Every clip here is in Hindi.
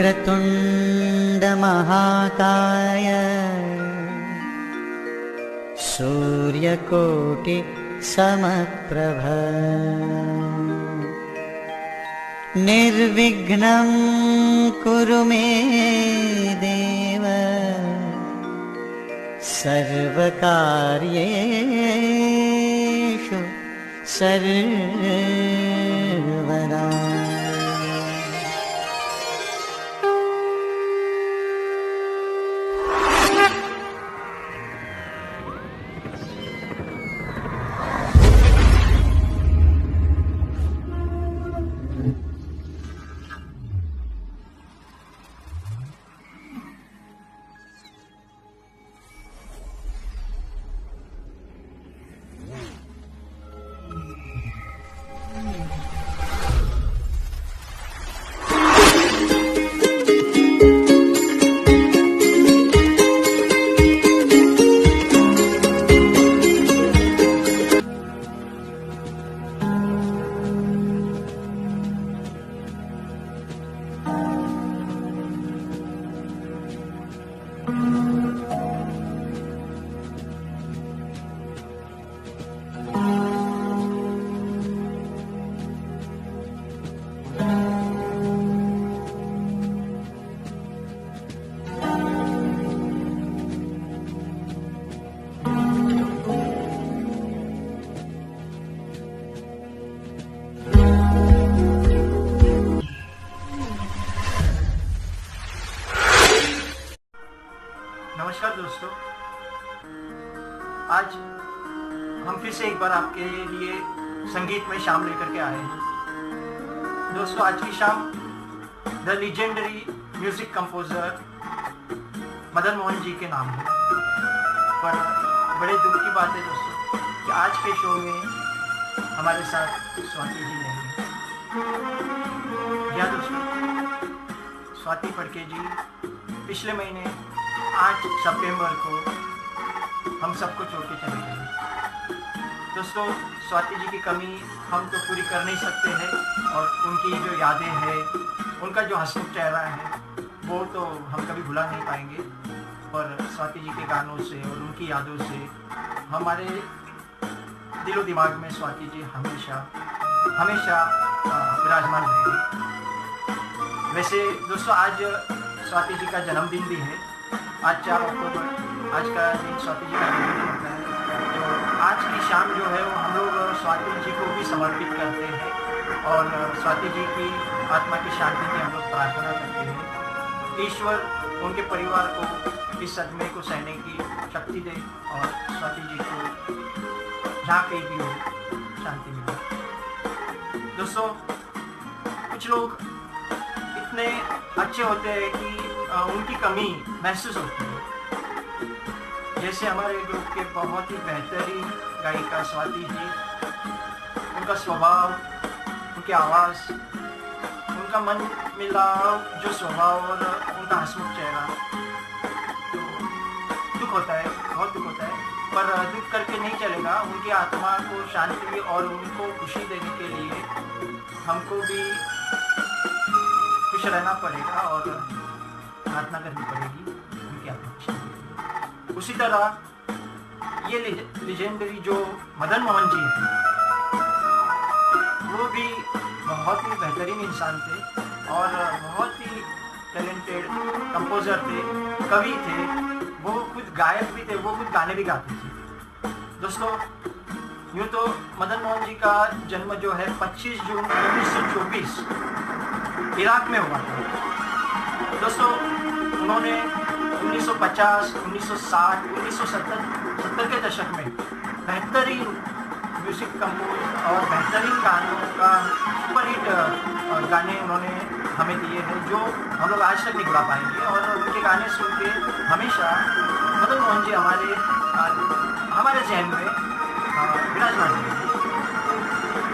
वक्रतुंड महाकाय सूर्यकोटि समप्रभ निर्विघ्नं कुरु मे देव सर्वकार्येषु सर्वदा। नमस्कार दोस्तों, आज हम फिर से एक बार आपके लिए संगीत में शाम लेकर के आए हैं। दोस्तों, आज की शाम the legendary music composer Madan Mohan ji के नाम है। पर बड़े दुख की बात है दोस्तों कि आज के शो में हमारे साथ स्वाति जी नहीं है। या दोस्तों, स्वाति फड़के जी पिछले महीने 8 सितंबर को हम सबको छोड़ के चले गए। दोस्तों, स्वाति जी की कमी हम तो पूरी कर नहीं सकते हैं और उनकी जो यादें हैं, उनका जो हंसमुख चेहरा है, वो तो हम कभी भुला नहीं पाएंगे। और स्वाति जी के गानों से और उनकी यादों से हमारे दिलो दिमाग में स्वाति जी हमेशा हमेशा विराजमान रहेगी। वैसे दोस्तों, आज स्वाति जी का जन्मदिन भी है। आज 4 अक्टूबर, आज का दिन स्वाति जी का जन्मदिन होता है। तो आज की शाम जो है वो हम लोग स्वाति जी को भी समर्पित करते हैं और स्वाति जी की आत्मा की शांति की हम लोग प्रार्थना करते हैं। ईश्वर उनके परिवार को इस सदमे को सहने की शक्ति दे और स्वाति जी को जहाँ कहीं भी हो शांति मिले। दोस्तों, कुछ लोग इतने अच्छे होते हैं कि उनकी कमी महसूस होती है। जैसे हमारे ग्रुप के बहुत ही बेहतरीन गायिका स्वाति जी, उनका स्वभाव, उनकी आवाज़, उनका मन मिलाव जो स्वभाव और उनका हंसमुख चेहरा, तो दुख होता है, बहुत दुख होता है। पर दुख करके नहीं चलेगा। उनकी आत्मा को शांति और उनको खुशी देने के लिए हमको भी खुश रहना पड़ेगा और प्रार्थना करनी पड़ेगी उनकी आत्मा की शांति। उसी तरह ये लेजेंडरी जो मदन मोहन जी हैं, वो भी बहुत ही बेहतरीन इंसान थे और बहुत ही टैलेंटेड कंपोजर थे, कवि थे। वो खुद गायक भी थे, वो खुद गाने भी गाते थे। दोस्तों, यूँ तो मदन मोहन जी का जन्म जो है 25 जून 1924 इराक में हुआ था। दोस्तों, उन्होंने 1950, 1960, 1970 के दशक में बेहतरीन म्यूजिक कंपोज और बेहतरीन गानों का सुपरहिट गाने उन्होंने हमें दिए हैं जो हम लोग आज तक नहीं भुला पाएंगे, और उनके गाने सुन के हमेशा मदन मोहन जी हमारे जहन में विराजमान है।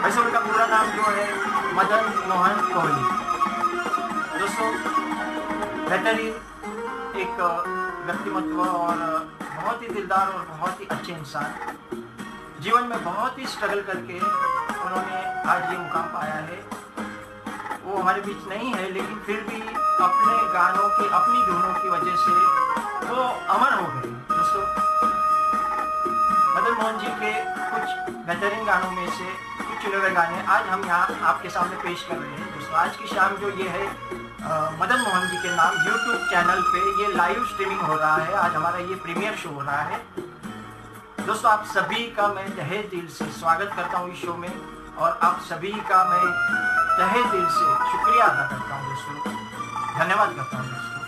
वैसे उनका पूरा नाम जो है मदन मोहन कोहली। दोस्तों, बेहतरीन एक व्यक्तिमत्व और बहुत ही दिलदार और बहुत ही अच्छे इंसान, जीवन में बहुत ही स्ट्रगल करके उन्होंने आज ये मुकाम पाया है। वो हमारे बीच नहीं है, लेकिन फिर भी अपने गानों की, अपनी धुनों की वजह से वो अमर हो गए। दोस्तों, मदन मोहन जी के कुछ बेहतरीन गानों में से कुछ चुने हुए गाने आज हम यहाँ आपके सामने पेश कर रहे हैं। दोस्तों, आज की शाम जो ये है मदन मोहन जी के नाम YouTube चैनल पे ये लाइव स्ट्रीमिंग हो रहा है। आज हमारा ये प्रीमियर शो हो रहा है। दोस्तों, आप सभी का मैं तहे दिल से स्वागत करता हूँ इस शो में, और आप सभी का मैं तहे दिल से शुक्रिया अदा करता हूँ दोस्तों, धन्यवाद करता हूँ दोस्तों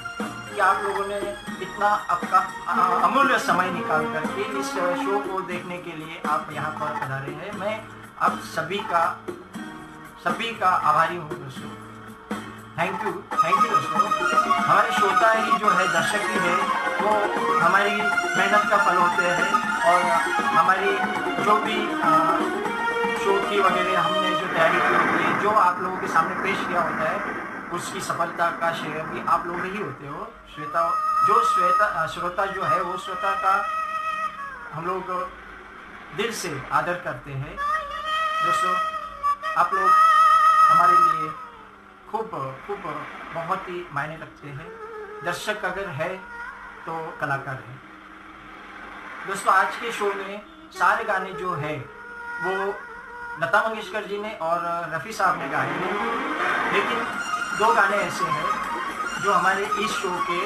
कि आप लोगों ने इतना आपका अमूल्य समय निकाल करके इस शो को देखने के लिए आप यहाँ पर पधारे हैं। मैं आप सभी का आभारी हूँ दोस्तों। थैंक यू दोस्तों। हमारे श्रोता ही जो है, दर्शक ही है, वो हमारी मेहनत का फल होते हैं, और हमारी जो भी शो की वगैरह हमने जो तैयारी की होती है, जो आप लोगों के सामने पेश किया होता है, उसकी सफलता का श्रेय भी आप लोग ही होते हो। श्रोता जो है, वो श्रोता का हम लोग दिल से आदर करते हैं दोस्तों। आप लोग हमारे लिए खूब बहुत ही मायने रखते हैं। दर्शक अगर है तो कलाकार है दोस्तों। आज के शो में सारे गाने जो है वो लता मंगेशकर जी ने और रफ़ी साहब ने गाए हैं, लेकिन 2 गाने ऐसे हैं जो हमारे इस शो के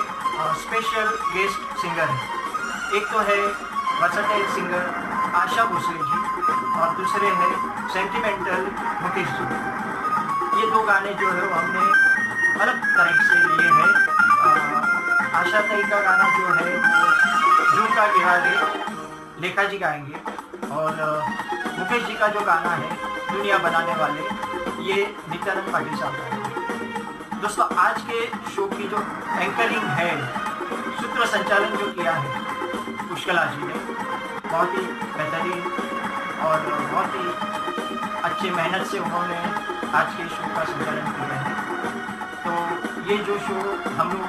स्पेशल गेस्ट सिंगर हैं। एक तो है वर्सेटाइल सिंगर आशा भोसले जी, और दूसरे हैं सेंटिमेंटल मुकेश जी। ये 2 गाने जो है वो हमने अलग तरह से लिए हैं। आशा ताई का गाना जो है वो झुमका गिरा रे लेखा जी गाएंगे, और मुकेश जी का जो गाना है दुनिया बनाने वाले, ये नित्यानंद पाटिल साहब गाएंगे। दोस्तों, आज के शो की जो एंकरिंग है, सूत्र संचालन जो किया है पुष्कला जी ने, बहुत ही बेहतरीन और बहुत ही अच्छे मेहनत से उन्होंने आज के शो का संचालन किया है। तो ये जो शो हम लोग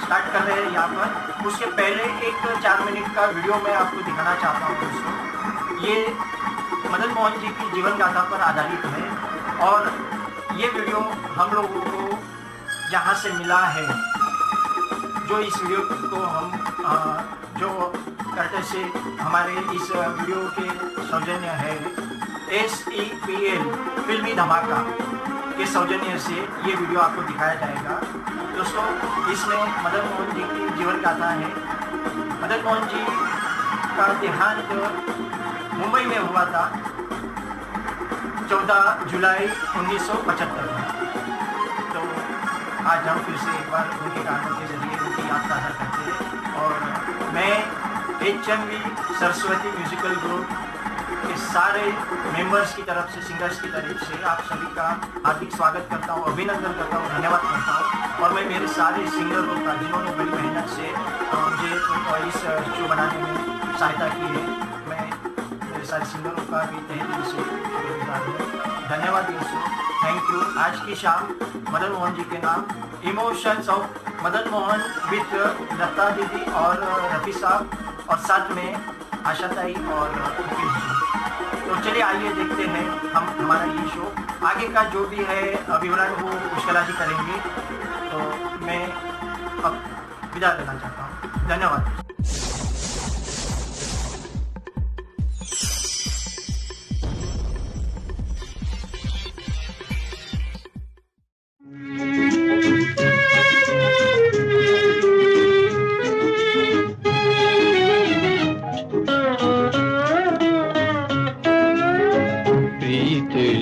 स्टार्ट कर रहे हैं यहाँ पर, उसके पहले एक 4 मिनट का वीडियो मैं आपको दिखाना चाहता हूँ दोस्तों। ये मदन मोहन जी की जीवन गाथा पर आधारित है, और ये वीडियो हम लोगों को जहाँ से मिला है, जो इस वीडियो को हम जो करते से हमारे इस वीडियो के सौजन्य है SEPL फिल्मी धमाका के सौजन्य से ये वीडियो आपको दिखाया जाएगा दोस्तों। इसमें मदन मोहन जी की जीवन गाथा है। मदन मोहन जी का देहांत मुंबई में हुआ था 14 जुलाई 1975 में। तो आज हम फिर से एक बार उनके गानों के जरिए उनकी याद ताज़ा करते हैं, और मैं HMV सरस्वती म्यूजिकल ग्रुप के सारे मेंबर्स की तरफ से, सिंगर्स की तरफ से आप सभी का हार्दिक स्वागत करता हूँ, अभिनंदन करता हूँ, धन्यवाद करता हूँ। और मैं मेरे सारे सिंगरों का, जिन्होंने बड़ी मेहनत से मुझे इस शो बनाने में सहायता की है, मैं मेरे सारे सिंगरों का भी तहे दिल से शुक्रगुजार हूँ। धन्यवाद दोस्तों, थैंक यू। आज की शाम मदन मोहन जी के नाम emotions of Madan Mohan with Lata Didi और रफ़ी साहब, और साथ में आशा ताई और मुकेश जी। तो चलिए आइए देखते हैं हम हमारा ये शो आगे का जो भी है विवरण वो पुष्कला जी करेंगे। तो मैं अब विदा लेना चाहता हूँ। धन्यवाद।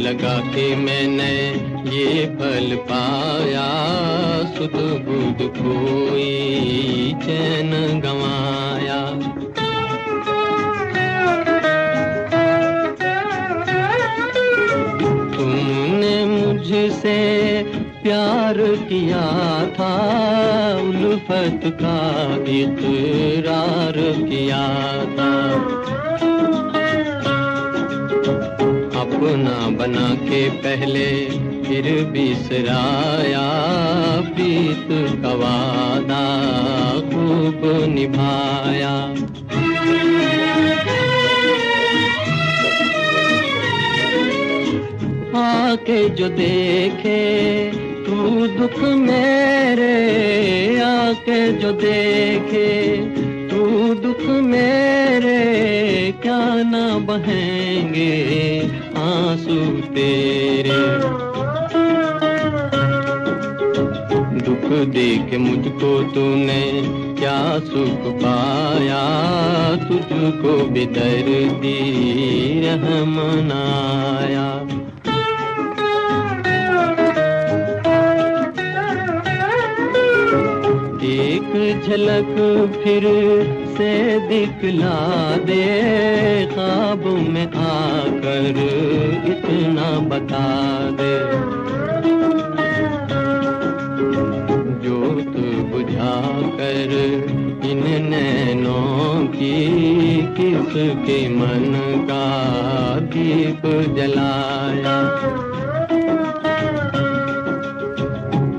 लगा के मैंने ये फल पाया, सुध बुध खोई चैन गंवा इकरार किया था, उल्फत का इकरार किया था। अपना बना के पहले फिर बिसराया, प्रीत का वादा खूब निभाया। आके जो देखे तू दुख मेरे, आके जो देखे तू दुख मेरे, क्या ना बहेंगे आंसू तेरे। दुख दे के मुझको तूने क्या सुख पाया, तुझको बेदर्दी रहम न आया। एक झलक फिर से दिखला दे, ख्वाब में आकर इतना बता दे। जोत बुझा कर इन नैनों की, किसके मन का दीप जलाया।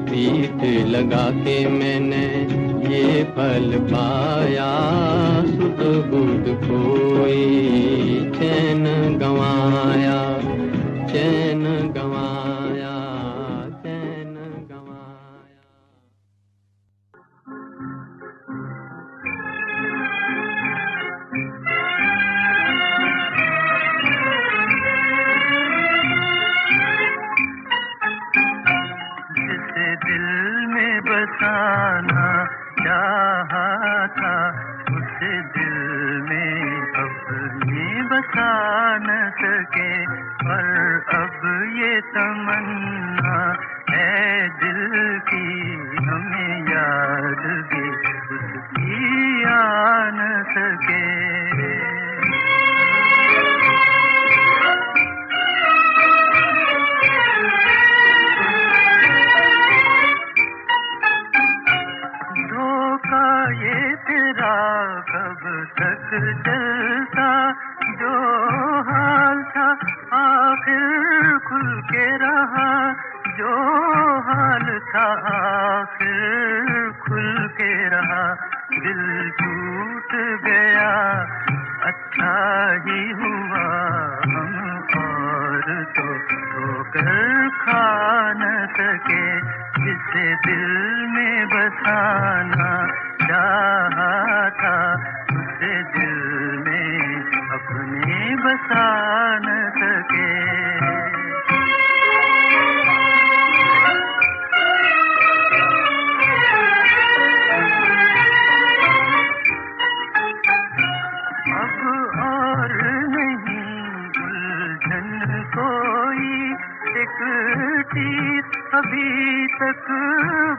प्रीत लगा के मैंने ये फल पाया, सुध बुध कोई चैन गंवाया, चैन गंवाया, चैन गंवाया। जिसे दिल में बसाना चाहा था, उसे दिल में अपने बसा न सके। पर अब ये तमन्ना है दिल की, हमें याद भी उसकी आ न सके। ये तेरा कब तक चलता, जो हाल था आखिर खुल के रहा, जो हाल था आखिर खुल के रहा। दिल टूट गया अच्छा ही हुआ, हम और तो ठोकर खा न सके। जिसे दिल में बसाना चाहा था, उसे दिल में अपने बसा न सके। अब और नहीं उलझन कोई, एक चीज अभी तक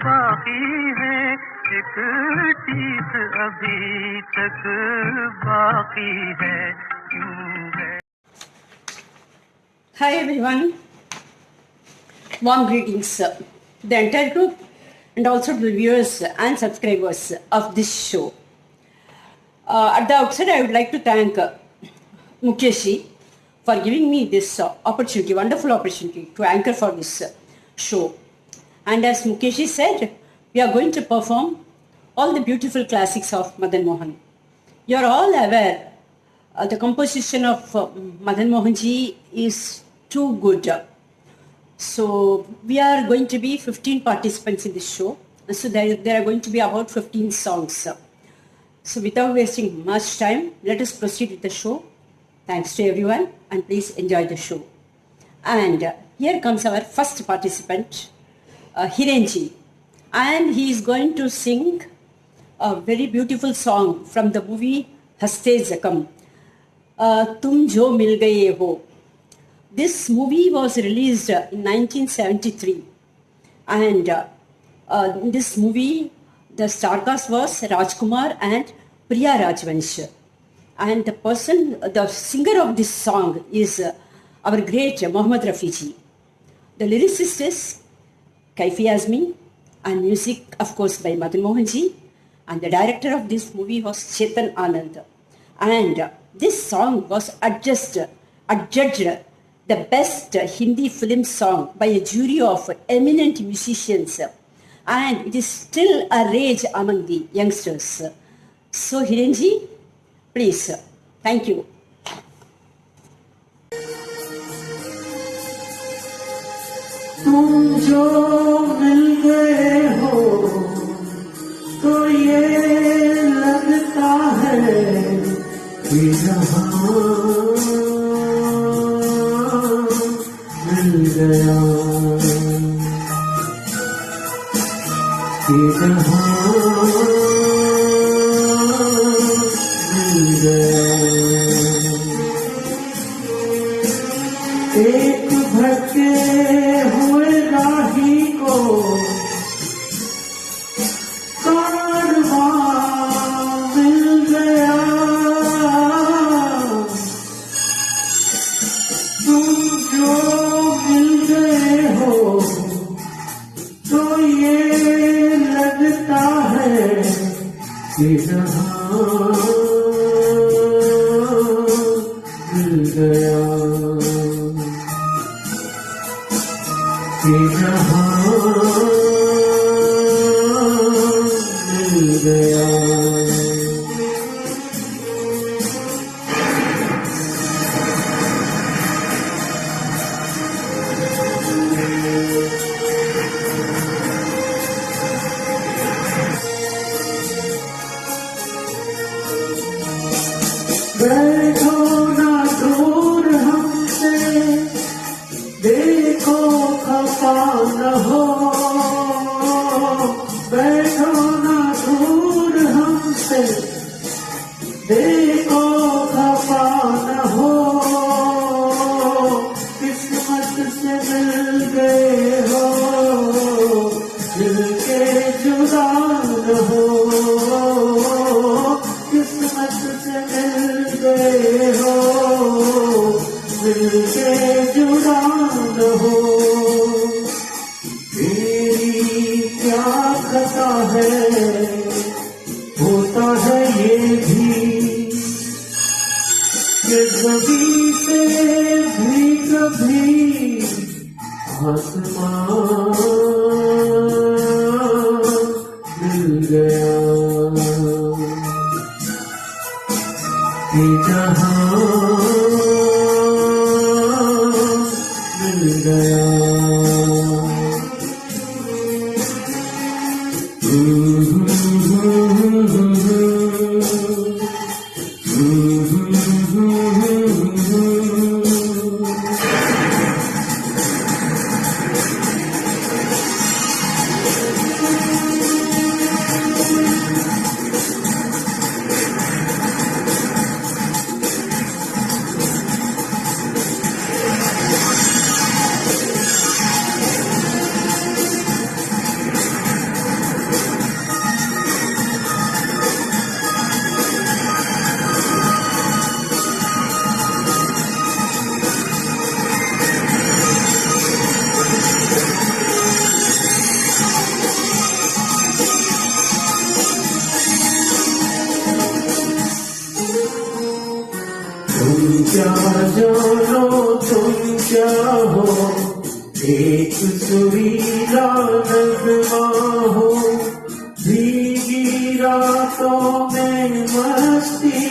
बाकी है, एक चीज अभी तक बाकी है, क्यों है। Hi everyone, warm greetings the entire group and also the viewers and subscribers of this show. At the outset, I would like to thank Mukeshi for giving me this opportunity, wonderful opportunity to anchor for this show. And as Mukeshi said, we are going to perform all the beautiful classics of Madan Mohan. You are all aware the composition of Madan Mohan ji is too good. So we are going to be 15 participants in this show. So there are going to be about 15 songs. So without wasting much time, let us proceed with the show. Thanks to everyone and please enjoy the show. And here comes our first participant, Hirenji. And he is going to sing a very beautiful song from the movie Haste Zakam, Tum Jo Mil Gaye Ho. This movie was released in 1973. And in this movie, the star cast was Rajkumar and Priya Rajvansh. And the singer of this song is our great Mohammad Rafi ji. The lyricist is Kaifi Azmi, and music, of course, by Madan Mohanji. And the director of this movie was Chetan Anand. And this song was adjudged the best Hindi film song by a jury of eminent musicians. And it is still a rage among the youngsters. So, Hirenji, please. Thank you. तुम जो मिल गए हो तो ये लगता है कि जहां मिल गया, कि जहां मिल गया। एक भटके हुए राही को कारवां मिल गया। तुम जो मिल गए हो तो ये लगता है कि जहां मिल गया, कि जहां मिल गया। बैठो ना दूर हमसे, देखो खफा न हो। बैठो ना दूर हमसे, देखो खफा न हो। किस्मत से मिल गए हो, दिल के जुदा न हो। किस्मत से मिल गए हो, दिल के जुदा न हो। तेरी क्या खता है, होता है ये भी कि कभी से भी कभी आसमां मिल गया, कि जहां मिल गया। तुम क्या जानो, तुम क्या हो, एक सुरीला नगमा हो। भीगी रातों में मस्ती,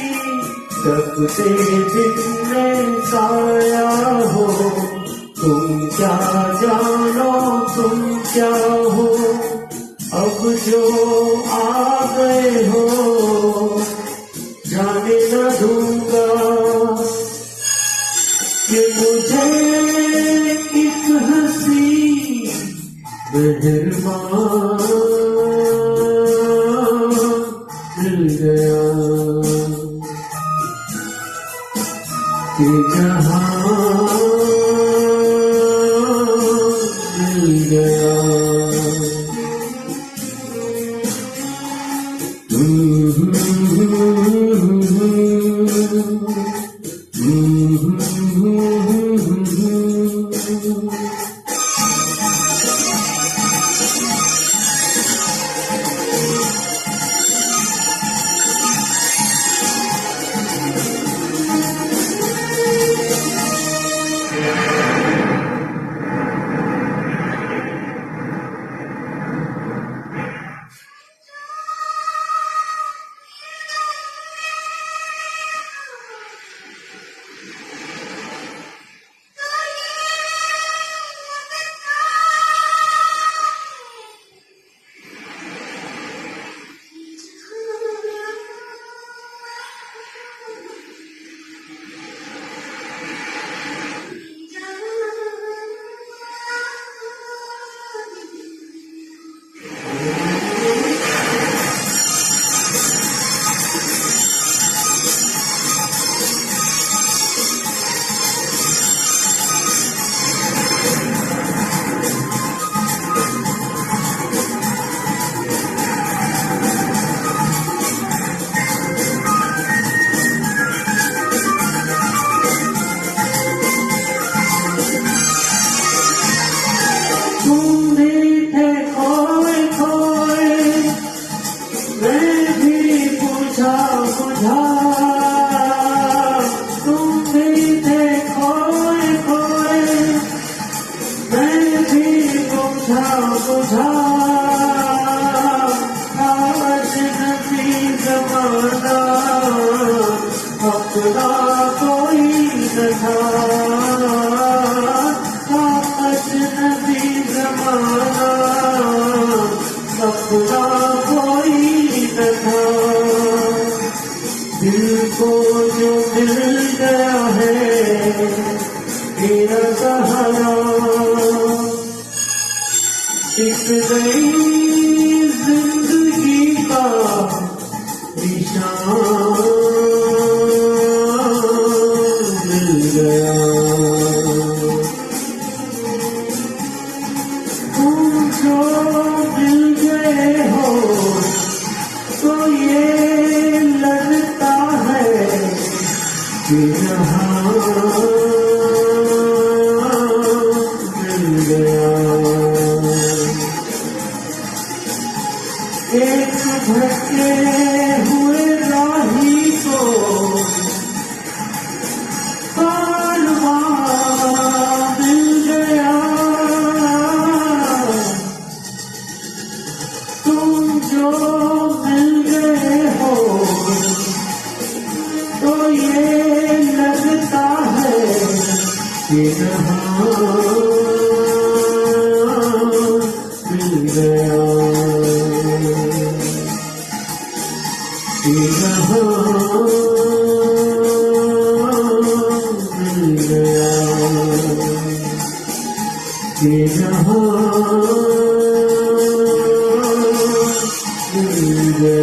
तपते दिन में साया हो। तुम क्या जानो, तुम क्या हो, अब जो आ गए हो जाने न दूंगा कि मुझे एक हंसी मेहरबान मिल गया, कि जहां मिल गया। बुझा बुझा तुम भी थे खोए खोए मैं भी बुझा बुझा आज नबी जमाना अपना कोई न था आज नबी जमाना अपना कोई न था दिल को जो मिल गया है मेरा सहारा एक नई जिंदगी का निशान मिल गया तुम जो मिल गए हो तो ये लगता है कि यहाँ मिल गया एक भटके हुए राही को कारवां मिल गया तुम जो मिल गए हो तो ये लगता है कि यहाँ मिल गया मिल गया मिल गया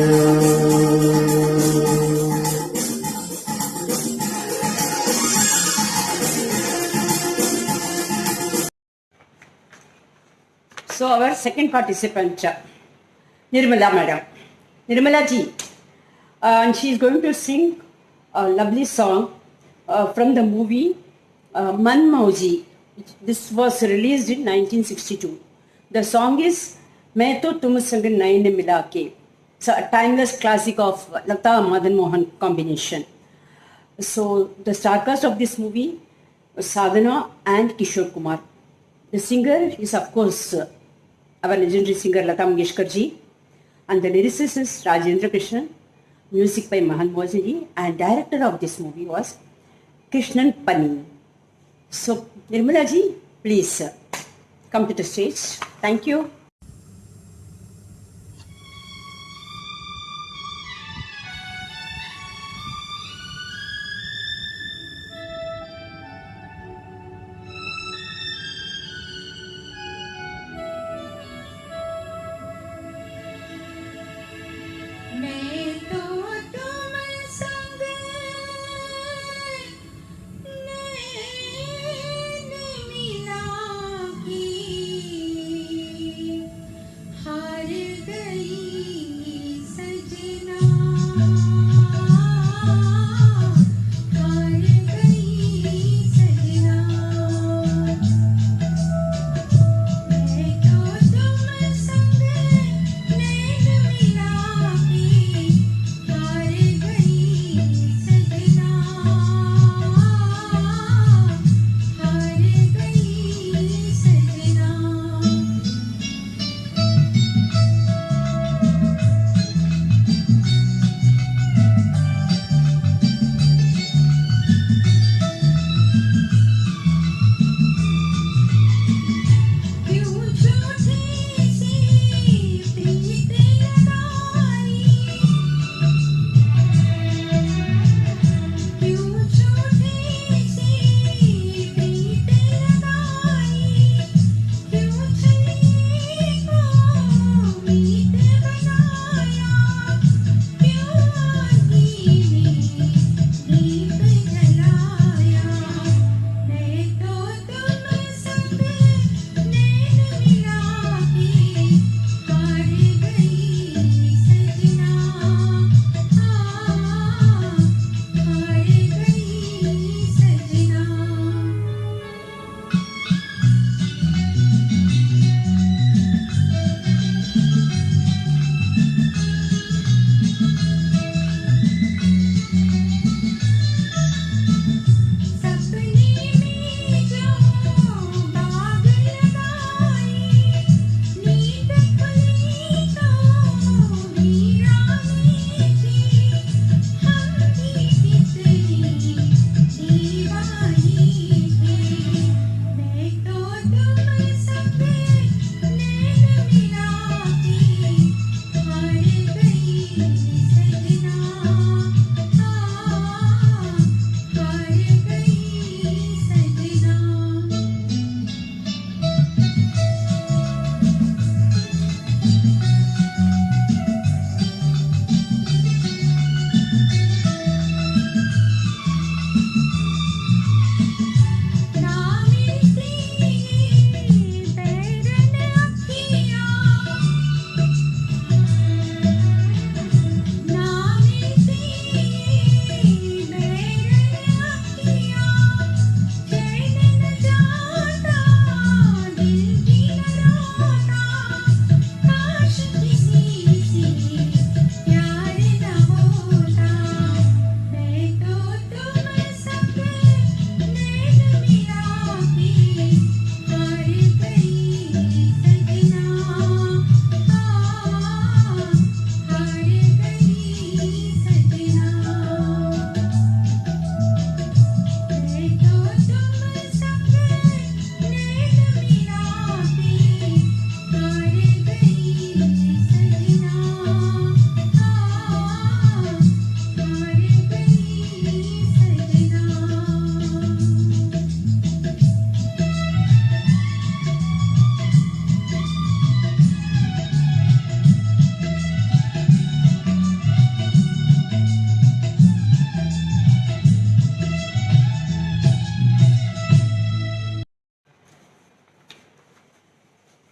So our second participant, Nirmala madam. Nirmala ji, and she is going to sing a lovely song from the movie Man Mauji. This was released in 1962. The song is मैं तो तुम संग नयन मिला के. It's a timeless classic of Lata Madan Mohan combination. So the star cast of this movie was Sadhana and Kishore Kumar. The singer is of course our legendary singer Lata Mangeshkar ji, and the lyricist is Rajendra Krishnan, music by Mahan Mohan ji, and director of this movie was Krishnan Pani. So Nirmala ji, please come to the stage. Thank you. मैं तो तुम संग नैन मिला के, मैं तो तुम संग नैन मिला के, मैं तो तुम संग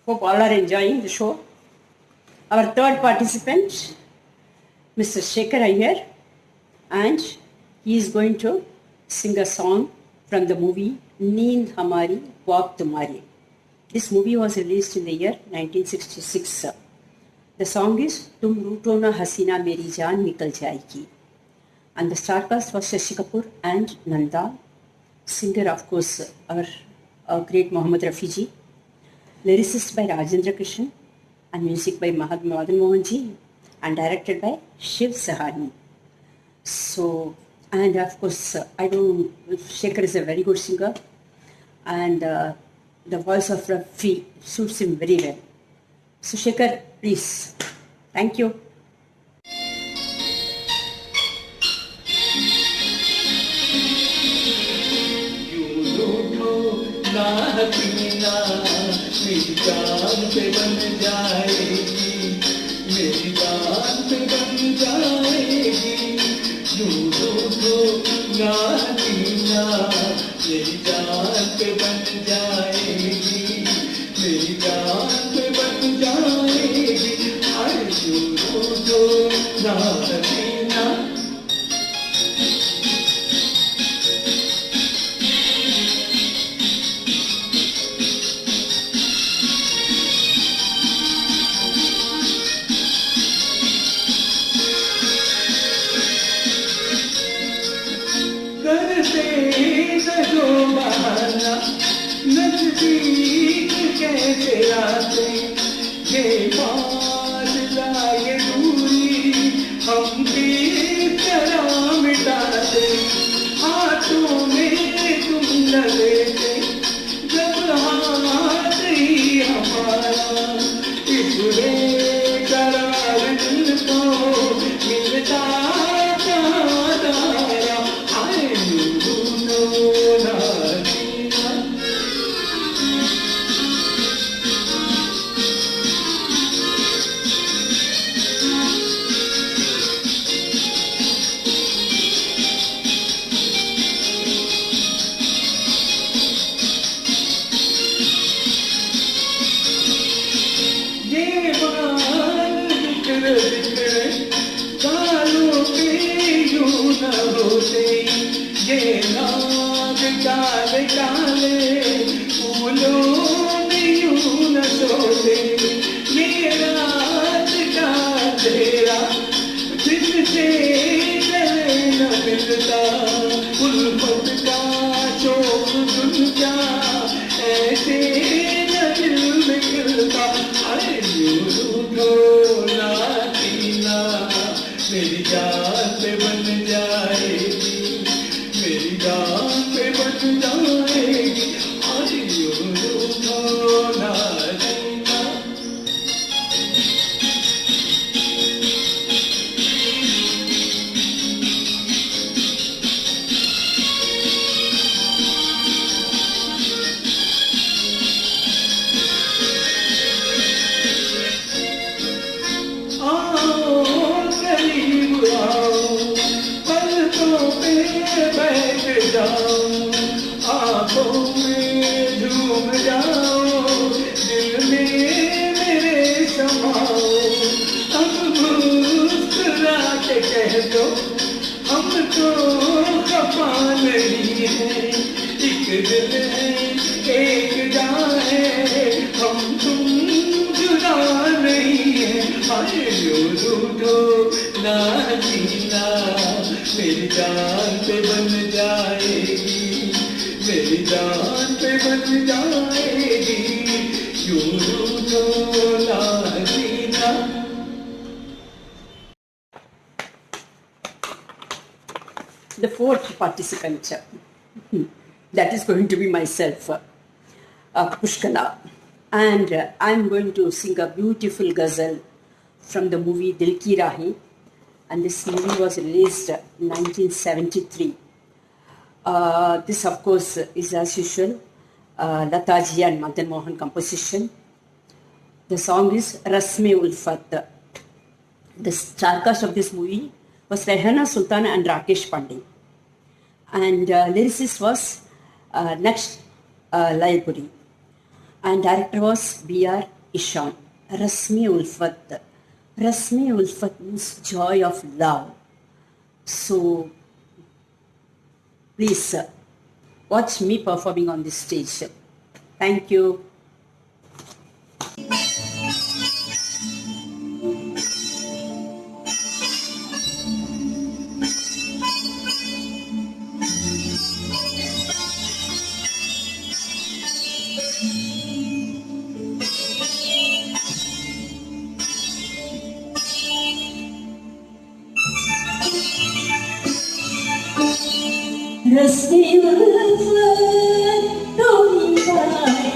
Hope all are enjoying the show. Our third participant, Mr. Shekhar Iyer, and he is going to sing a song from the movie Neend Hamari Walk Tumhari. This movie was released in the year 1966. The song is Tum Rooto Na Hasina Meri Jaan Nikal Jayegi. And the star cast was Shashi Kapoor and Nanda. Singer, of course, our great Mohammad Rafi. Lyricist by Rajendra Krishnan and music by Madan Mohan ji and directed by Shiv Sahani. So, and of course, Shekhar is a very good singer and the voice of Rafi suits him very well. So, Shekhar, please. Thank you. हसीना मेरी जान पे बन जाएगी, मेरी जान पे बन जाएगी। यूं रूठो ना हसीना मेरी जान पे बन जाएगी, मेरी जान पे बन जाएगी। अरे यूं रूठो ना हसीना। नजदीक कैसे आते ये फासला ये दूरी हम किस तरह मिटाते। हाथों में तुम न लेते जब हाथ ही हमारा, इस बेकरार दिल को मिलता कहाँ तारा। आए यूं ना ये नाग काले काले फूलों में यूं न सोते। ये रात का अंधेरा जिससे गले न मिलता, उल्फत का शोक दुनिया ऐसे न दिल में गिरता। अरे यूं रूठो ना हसीना मेरी जान पे बन जाएगी, मेरी जान पे बन जाएगी। आज यूं रूठो ना हसीना। आओ करीब आओ, पलकों पे बैठ जाओ, आंखों में झूम जाओ, दिल में मेरे समाओ। अब मुस्कुरा के कह दो हमको खफा नहीं है, एक दिल है एक जान है, हम तुम जुदा नहीं है। हाय यूं रूठो ना हसीना मेरी जान पे बन जाएगी, मेरी जान पे बन जाएगी। यूं रूठो ना हसीना। The fourth participant, that is going to be myself, Pushkala. And I'm going to sing a beautiful ghazal from the movie Dil Ki Rahi. And this movie was released in 1973. This, of course, is as usual, Lataji and Madan Mohan composition. The song is Rasme Ulfat. The star cast of this movie was Rehana Sultana and Rakesh Pandey. And lyricist was Naksh Laipuri. And director was B.R. Ishan. Rasmi Ulfat. Rasmi Ulfat means joy of love. So, please watch me performing on this stage. Thank you. Rasmi Ulfat Doni Bhai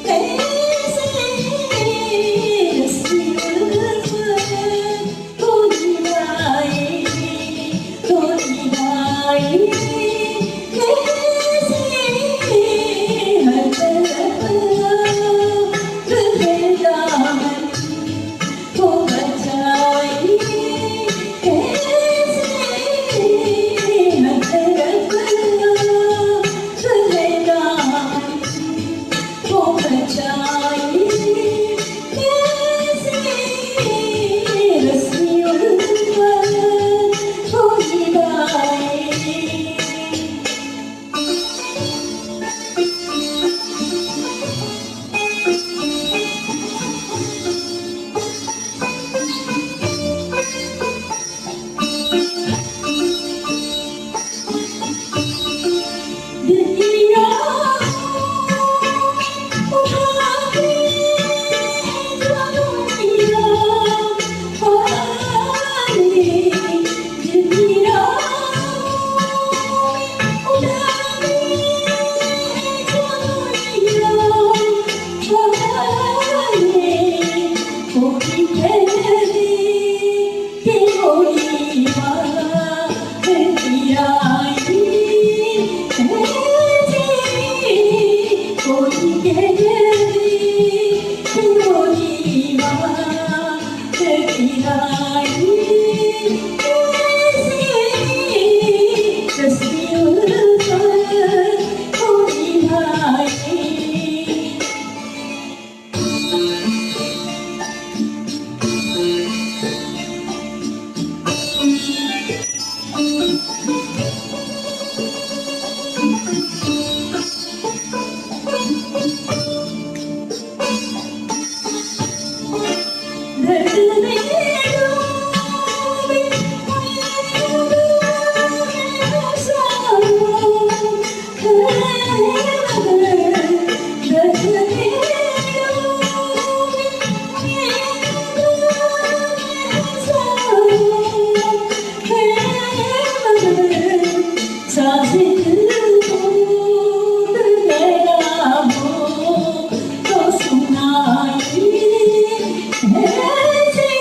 Kaise Rasmi Ulfat Doni Bhai Kaise Har taraf Rahe daman ko bachai Hey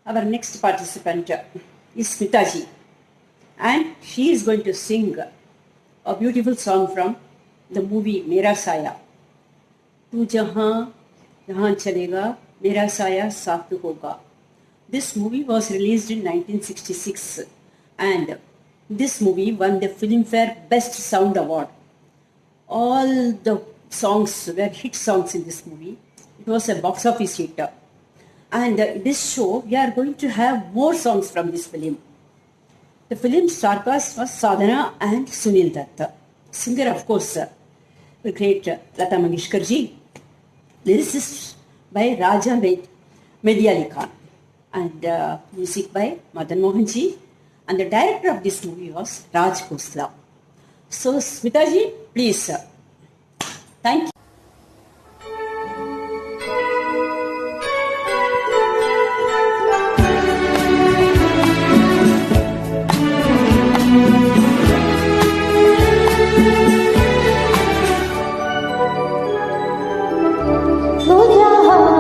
Our next participant is Smita ji, and she is going to sing a beautiful song from the movie Mera Saya. तू जहाँ जहाँ चलेगा मेरा साया साथ होगा. This movie was released in 1966 and this movie won the Filmfare Best Sound Award. All the songs were hit songs in this movie. It was a box office hit. And this show, we are going to have more songs from this film. The film star cast was Sadhana and Sunil Datta. Singer, of course, the great Lata Mangeshkar ji. Lyricist by Raja Mehdi Ali Khan. And music by Madan Mohan ji. And the director of this movie was Raj Khosla. So, Smita ji, please. Thank you. जहाँ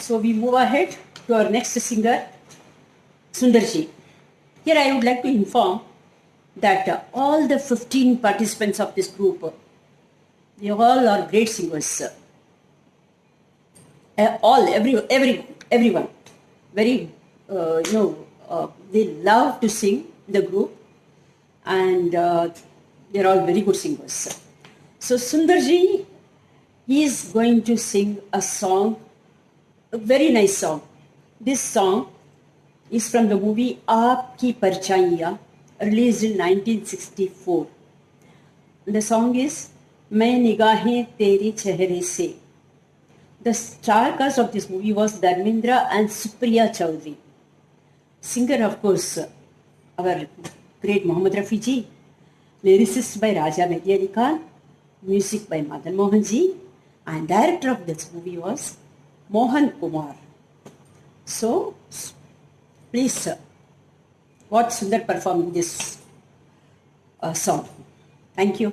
So we move ahead to our next singer, Sundarji. Here I would like to inform that all the 15 participants of this group, they all are great singers. Everyone, very, they love to sing in the group, and they're all very good singers. So Sundarji is going to sing a song, a very nice song. This song is from the movie Aapki Parchaiyan, released in 1964. The song is Main Nigahein Teri Chehre Se. The star cast of this movie was Dharmendra and Supriya Chaudhary. Singer, of course, our great Mohammad Rafi ji. Lyricist by Raja Mehdi Ali Khan. Music by Madan Mohan ji. And director of this movie was Mohan Kumar. So, please watch Sundar performing this song. Thank you.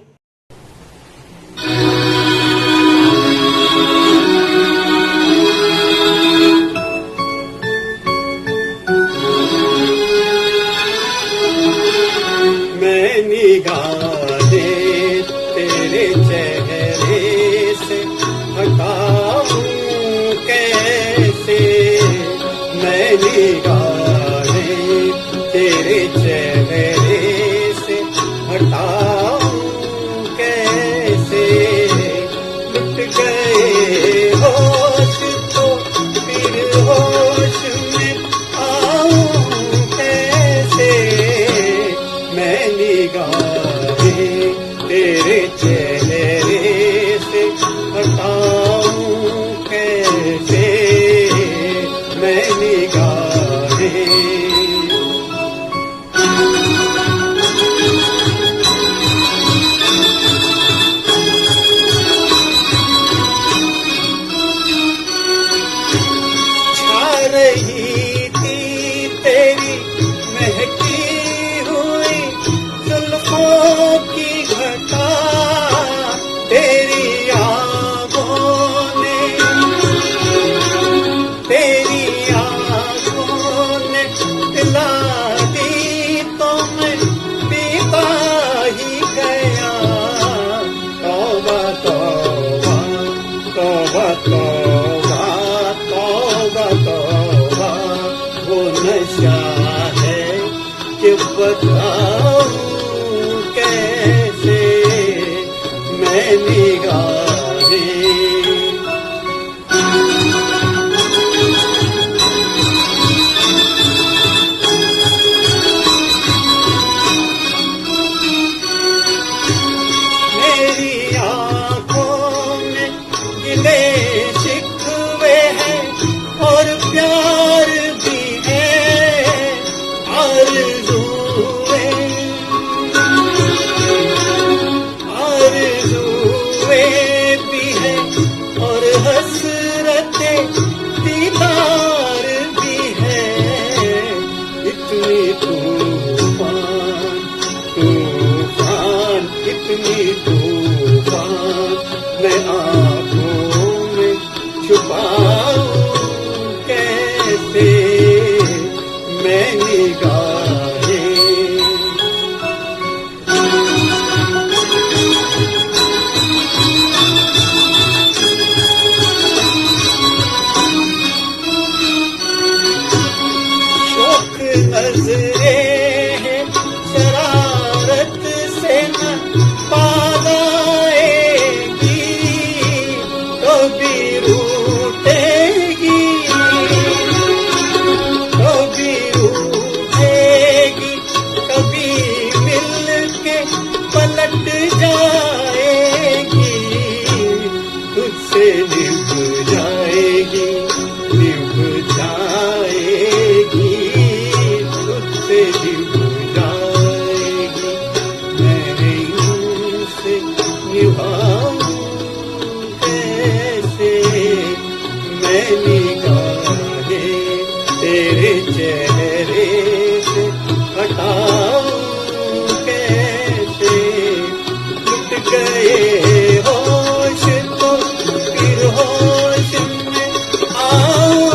मैं निगाहें तेरे चेहरे से हटाऊं कैसे, मैं निगाहें तेरे चेहरे से हटाऊं कैसे, लुट गए होश तो फिर होश में आऊं कैसे, मैं निगाहें तेरे चेहरे से हटाऊं कैसे, मैं निगाहें। छा रही थी तेरी महकी हुई जुल्फों की घटा, तेरी आँखों ने दिला दी तो मैं पीता ही गया। तौबा तौबा तौबा तौबा तौबा तौबा, वो नशा है कि बताऊं कैसे, मैं निगाहें। मेरी आँखों में गिले शिकवे हैं और प्यार भी है, आरज़ूएं भी है और हसरतें दीदार भी है। इतनी तूफान तूफान इतनी तूफान मैं आँखों में छुपाऊं कैसे, मैं निगाहें। शौक नजरें हैं शरारत से न पालाएगी, कभी रूठेगी कभी रूठेगी, कभी मिल के पलट जाएगी, तुझसे निभ जाएगी तुझसे निभ जाएगी, मैं इनसे निभाऊं कैसे, मैं निगाहें तेरे चेहरे से हटाऊं कैसे, लुट गए होश तो फिर होश में आऊं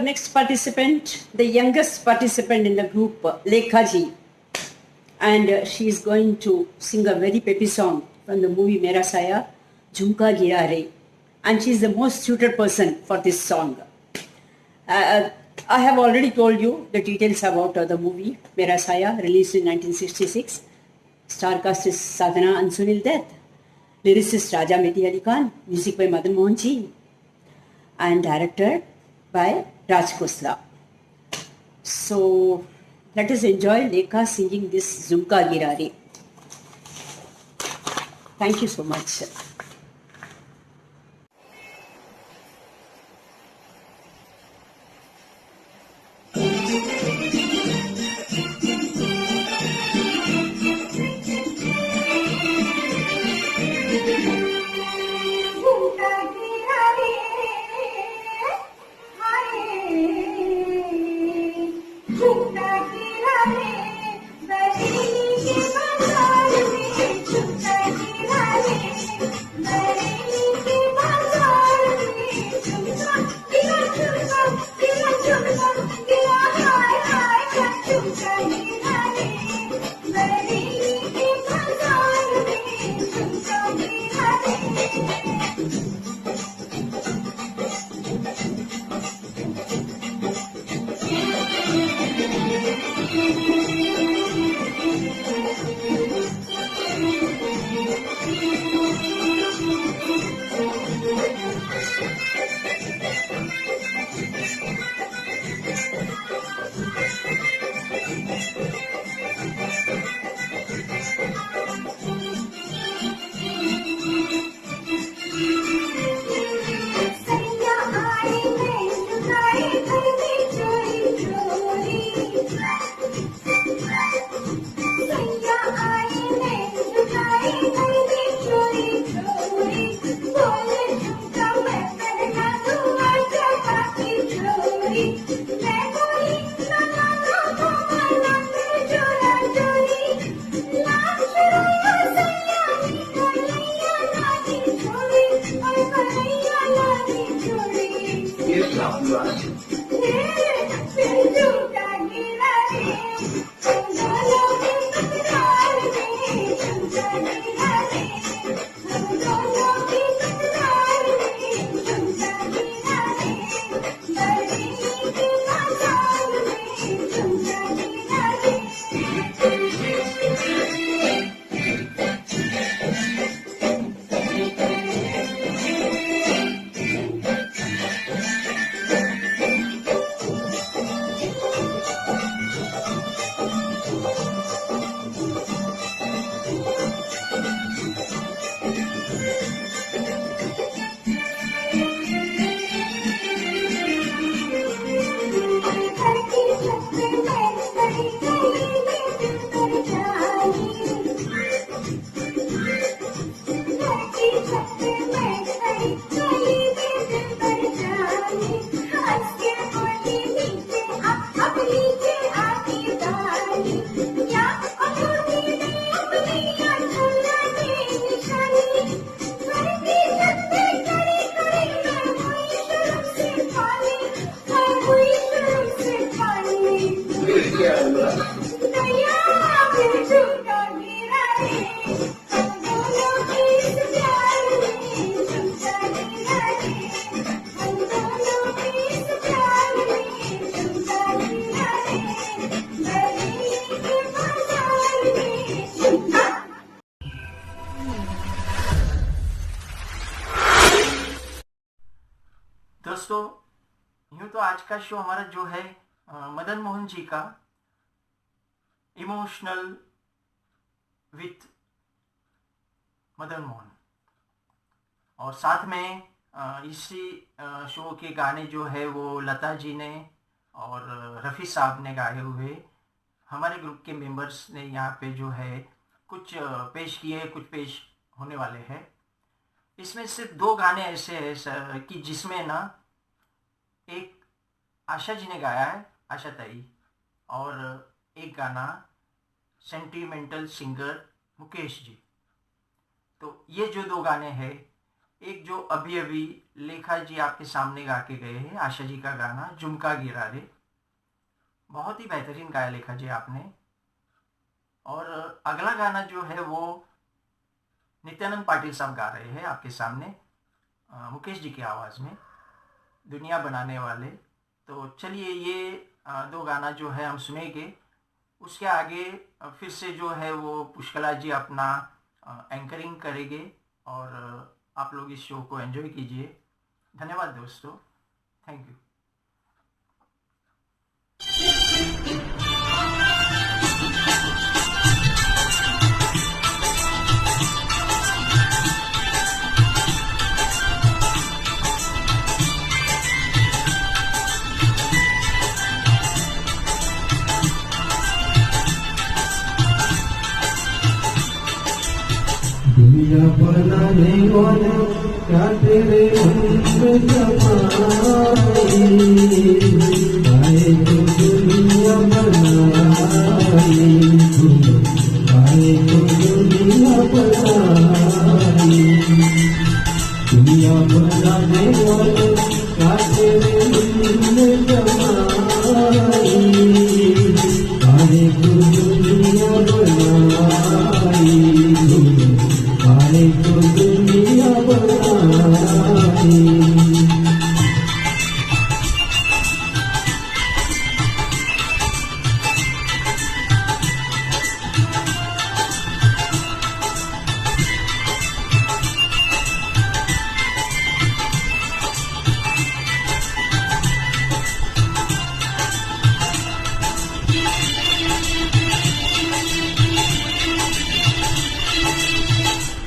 next participant, the youngest participant in the group, Lekha ji. And she is going to sing a very peppy song from the movie Mera Saya, Jhumka Gira Re. And she is the most suited person for this song. I have already told you the details about the movie Mera Saya, released in 1966. Star cast is Sadhana and Sunil Dutt. Lyricist Raja Mehdi Ali Khan. Music by Madan Mohan ji. And directed by Raj Khosla. So let us enjoy Lekha singing this Jhumka Gira Re. Thank you so much. दोस्तों, यूं तो आज का शो हमारा जो है मदन मोहन जी का इमोशनल विथ मदन मोहन, और साथ में इसी शो के गाने जो है वो लता जी ने और रफ़ी साहब ने गाए हुए हमारे ग्रुप के मेंबर्स ने यहाँ पे जो है कुछ पेश किए, कुछ पेश होने वाले हैं। इसमें सिर्फ दो गाने ऐसे हैं कि जिसमें ना एक आशा जी ने गाया है, आशा ताई, और एक गाना सेंटिमेंटल सिंगर मुकेश जी। तो ये जो दो गाने हैं एक जो अभी अभी लेखा जी आपके सामने गा के गए हैं, आशा जी का गाना झुमका गिरा रे, बहुत ही बेहतरीन गाया लेखा जी आपने। और अगला गाना जो है वो नित्यानंद पाटिल साहब गा रहे हैं आपके सामने मुकेश जी की आवाज़ में, दुनिया बनाने वाले। तो चलिए ये दो गाना जो है हम सुनेंगे, उसके आगे फिर से जो है वो पुष्कला जी अपना एंकरिंग करेंगे और आप लोग इस शो को एंजॉय कीजिए। धन्यवाद दोस्तों, थैंक यू। दुनिया बनाने वाले क्या तेरे मन जमाई, आए तो दुनिया बनाई, आए तो दुनिया बनाई। दुनिया बनाने वाले क्या तेरे मन जमाई, आए तो दुनिया बनाई, आए तो दुनिया बनाई।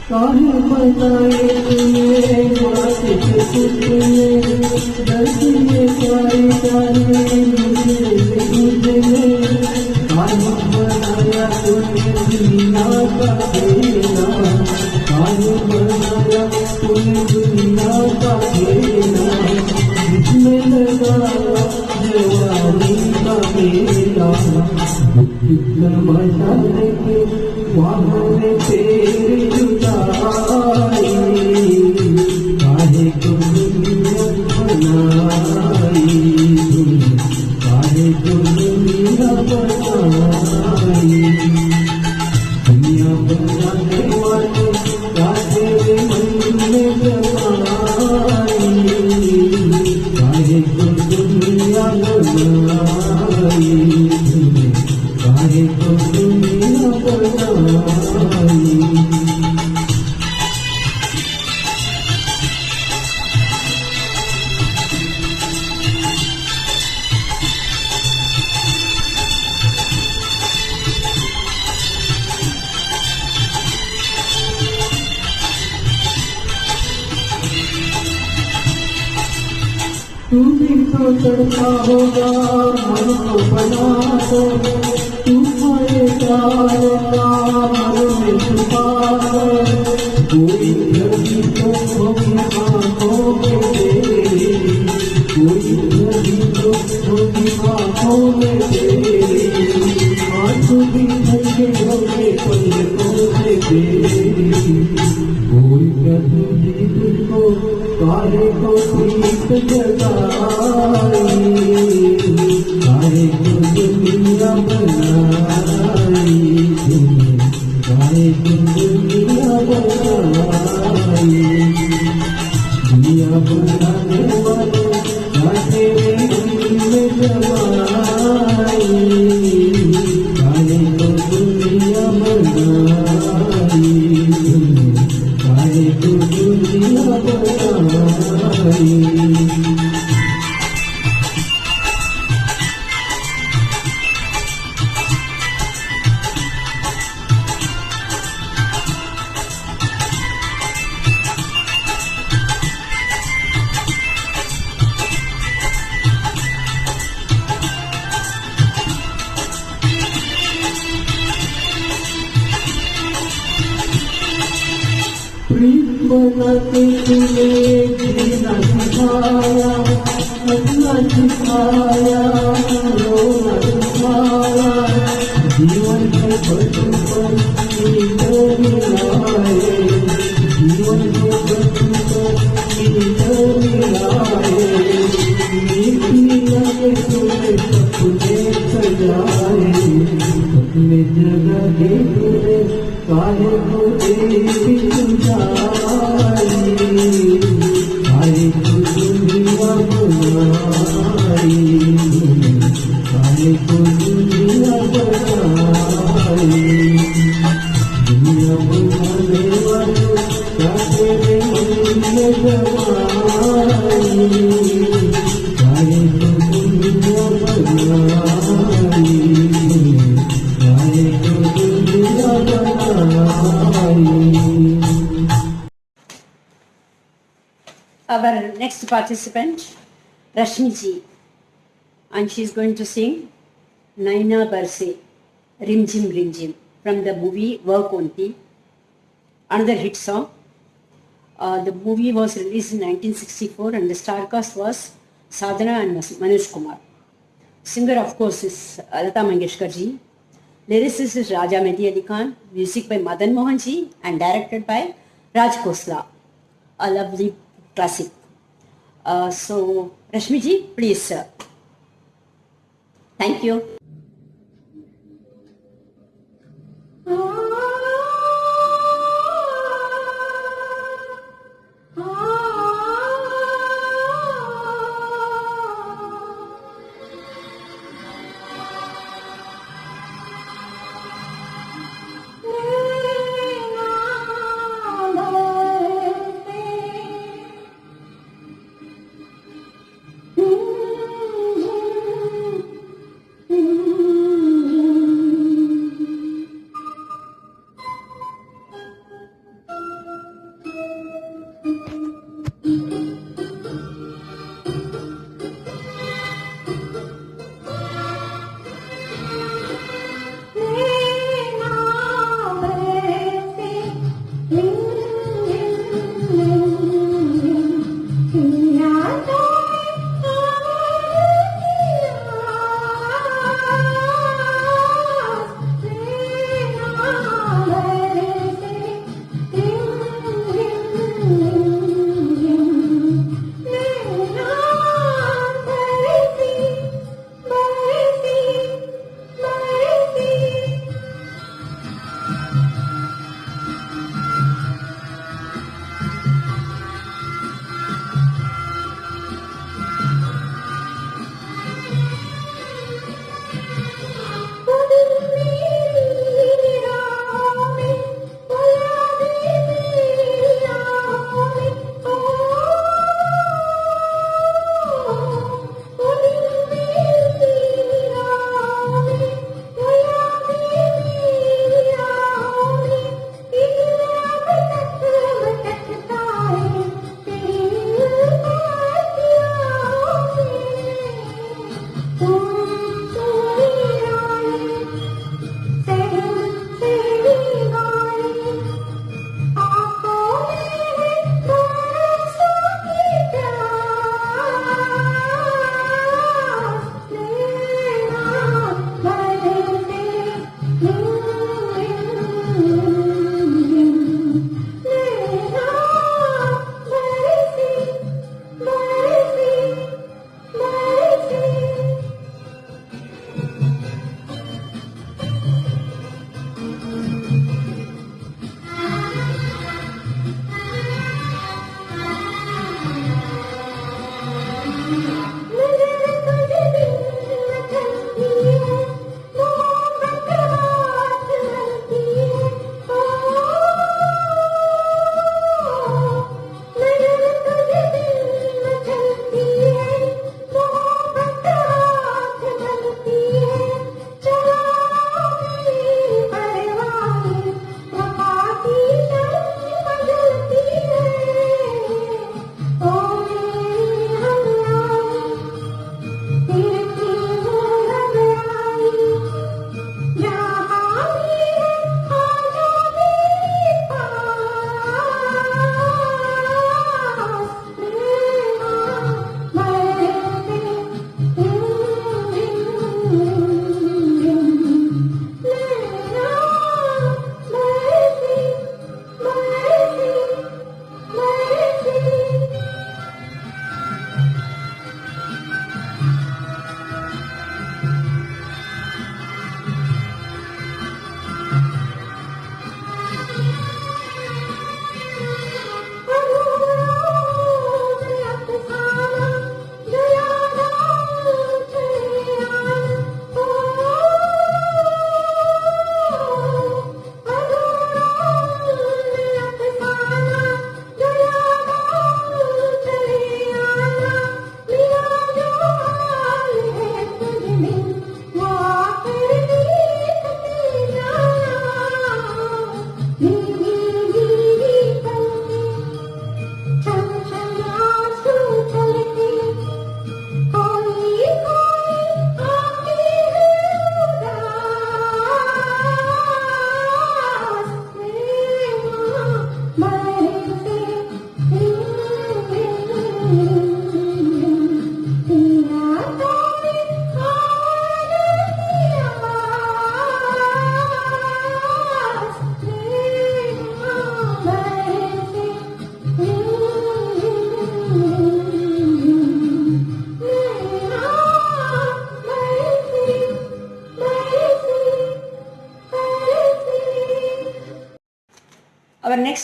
काहे बनाए तूने माथे के पुतले, दर्दिए सारी सारी मुझे गुजरे। काहे बनाया तूने दुनिया का खेला, काहे बनाया तूने दुनिया का खेला, जिसमें लगाया जवानी का मेला। कितना मजा लेके वहाँ में तेरी जुदाई, काहे को दुनिया बनाई, काहे को दुनिया बनाई। दुनिया बनाने वाले क्या तेरे मन में जमाई, काहे को दुनिया बनाई, काहे को दुनिया बनाई। तू भी तो करता होगा मन को बना दो, तुम्हारे प्यार का मन में छुपा है। कोई नदी तो होगी आँखों में तेरी, कोई नदी तो होगी आँखों में तेरी, आँसू भी ठंडे होंगे पलकों से तेरी। कोई कहती तुझको काहे को प्रीत जगाई, काहे को दुनिया बनाई, काहे को दुनिया बनाई। दुनिया बनाने वाले क्या तेरे दिल में जमाई, काहे को दुनिया बनाई, काहे को दुनिया बनाई। प्रीत बनाते तुझे जीना सिखाया, हंसना सिखाया, रोना सिखाया। जीवन के पथ पर नींद मिलाए, जीवन के पथ पर Our next participant, Rashmi ji, and she is going to sing Naina Barse, Rim Jim, from the movie Work Onti, another hit song. The movie was released in 1964 and the star cast was Sadhana and Manoj Kumar. Singer, of course, is Lata Mangeshkar ji. Lyricist is Raja Mehdi Ali Khan. Music by Madan Mohan ji and directed by Raj Khosla. A lovely classic. So, Rashmi ji, please, sir. Thank you.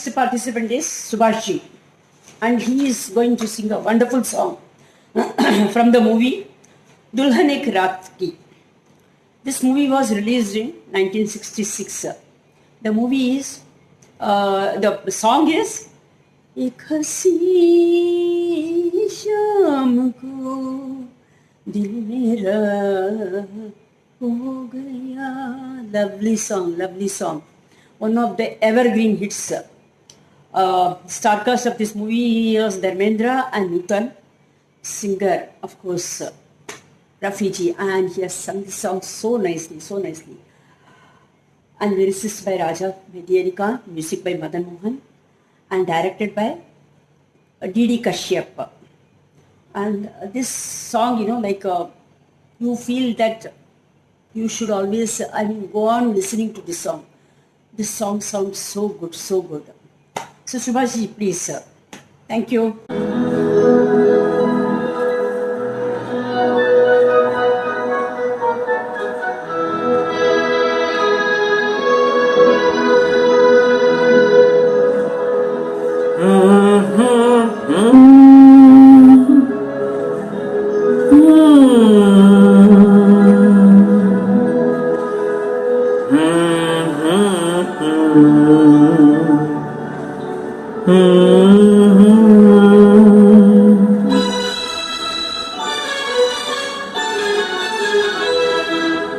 next participant is Subhashi, and he is going to sing a wonderful song from the movie Dulhan Ek Raat Ki. This movie was released in 1966. The movie is, the song is एक हसी शाम को दिल मेरा हो गया. Lovely song. One of the evergreen hits. Star cast of this movie was Dharmendra and Nutan. Singer, of course, Rafiji, and he has sung the song so nicely. And lyricist by Raja Medyanika, music by Madan Mohan, and directed by D.D. Kashyap. And this song, you feel that you should always, go on listening to this song. This song sounds so good. So Subhashi, please, sir. Thank you.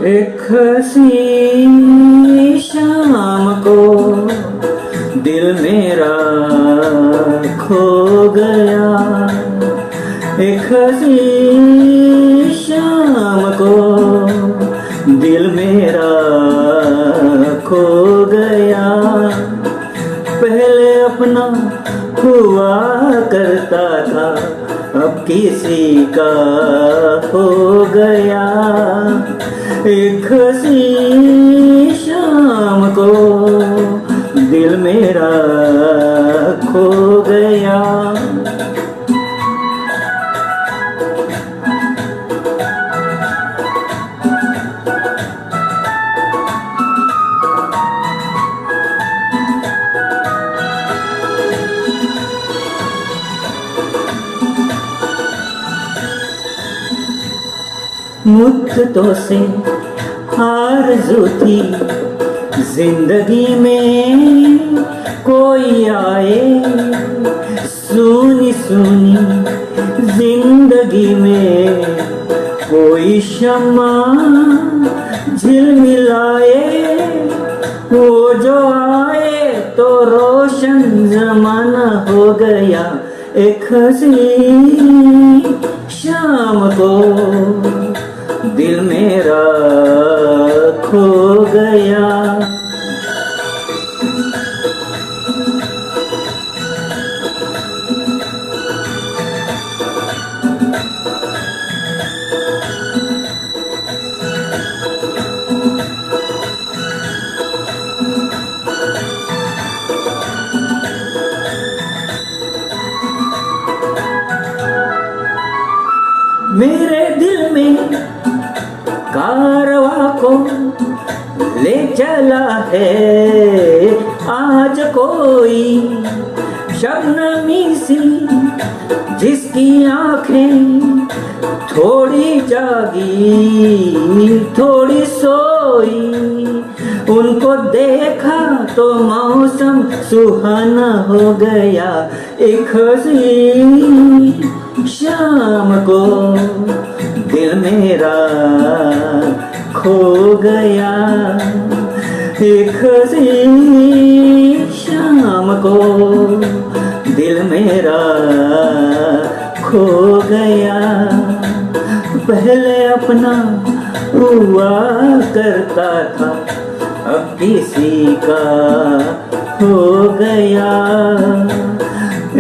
एक हसी शाम को दिल मेरा खो गया. एक हसी शाम को दिल मेरा खो गया. पहले अपना हुआ करता था, अब किसी का हो गया. एक हसी शाम को दिल मेरा खो गया. मुद्दतों से आरज़ू थी जिंदगी में कोई आए. सुनी जिंदगी में कोई शम्मा झिलमिलाए. वो जो आए तो रोशन जमाना हो गया. एक हसी शाम को दिल मेरा खो गया. मेरे दिल में कारवां को ले चला है आज कोई. शबनमी सी जिसकी आंखें थोड़ी जागी थोड़ी सोई. उनको देखा तो मौसम सुहाना हो गया. एक हसी शाम को दिल मेरा खो गया. एक हसी शाम को दिल मेरा खो गया. पहले अपना हुआ करता था, अब किसी का हो गया.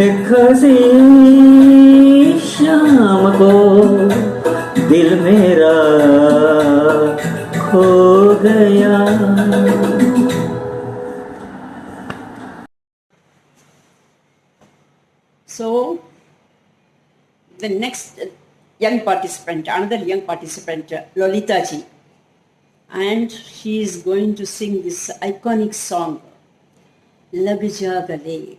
एक हसी शाम को दिल मेरा खो गया. So, the next young participant, another young participant, Lolita ji, and she is going to sing this iconic song, Lag Ja Gale.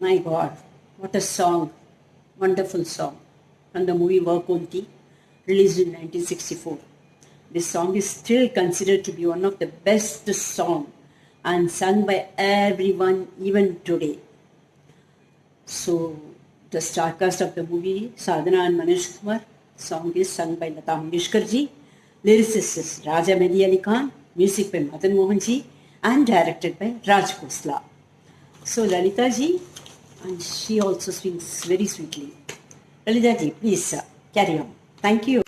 My God, what a song. Wonderful song. From the movie Vakunti, released in 1964. This song is still considered to be one of the best songs and sung by everyone even today. So, the star cast of the movie, Sadhana and Manish Kumar. Song is sung by Lata Mangeshkar ji. Lyricist is Raja Mehdi Ali Khan. Music by Madan Mohan ji. And directed by Raj Khosla. So, Lalita ji, and she also sings very sweetly. Lalita ji, please carry on. Thank you.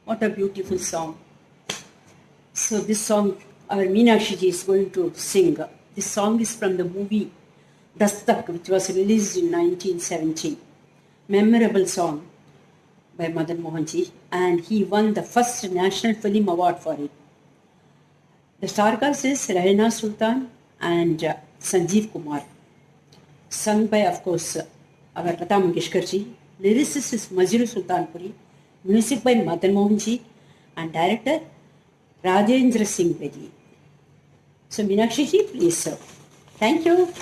What a beautiful song. So this song, our Meenakshi ji is going to sing. This song is from the movie Dastak, which was released in 1970. Memorable song by Madan Mohan ji, and he won the first National Film Award for it. The star cast is Raina Sultan and Sanjeev Kumar. sung by, of course, our Lata Mangeshkar ji. Lyricist is Mazhar Sultanpuri. Music by Madan Mohan ji. And director Rajendra Singh Bedi. So Meenakshi ji, please sir. Thank you.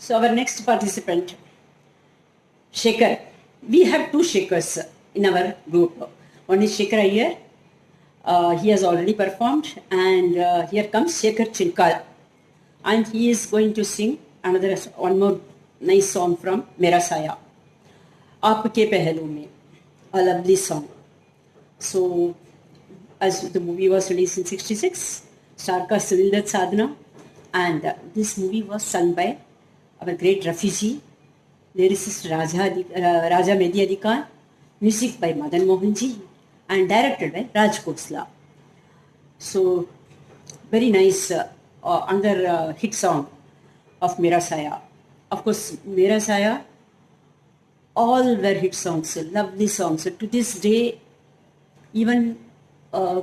So our next participant, Shekhar. We have two Shekhars in our group. One is Shekhar Iyer. He has already performed, and here comes Shekhar Chilkal, and he is going to sing one more nice song from Mera Saya, Aapke Pehlu Mein, a lovely song. So, as the movie was released in 1966, star cast Sunil Dutt, Sadhana, and this movie was sung by our great Rafi lyricist Raja Mehdi Ali Khan, music by Madan Mohan ji, and directed by Raj Khosla. So, very nice another hit song of Mera Saya. Of course, Mera Saya, all were hit songs, lovely songs. So to this day, even in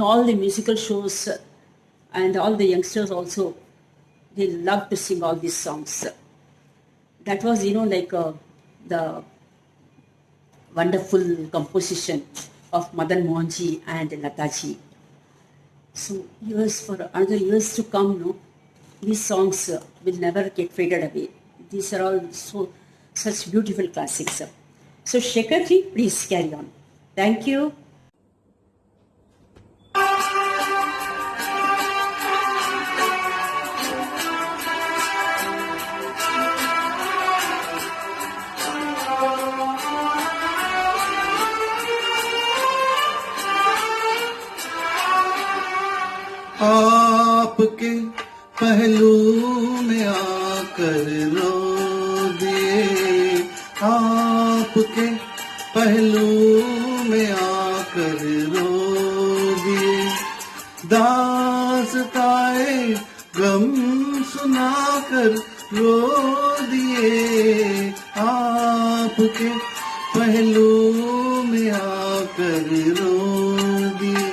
all the musical shows and all the youngsters also, they love to sing all these songs. That was, like the wonderful composition of Madan Mohanji and Lataji. So for another years to come, these songs will never get faded away. These are all such beautiful classics. So Shekhar-ji, please carry on. Thank you. आपके पहलू में आकर रो दिए, आपके पहलू में आकर रो दिए, दास्ताए गम सुनाकर रो दिए, आपके पहलू में आकर रो दिए।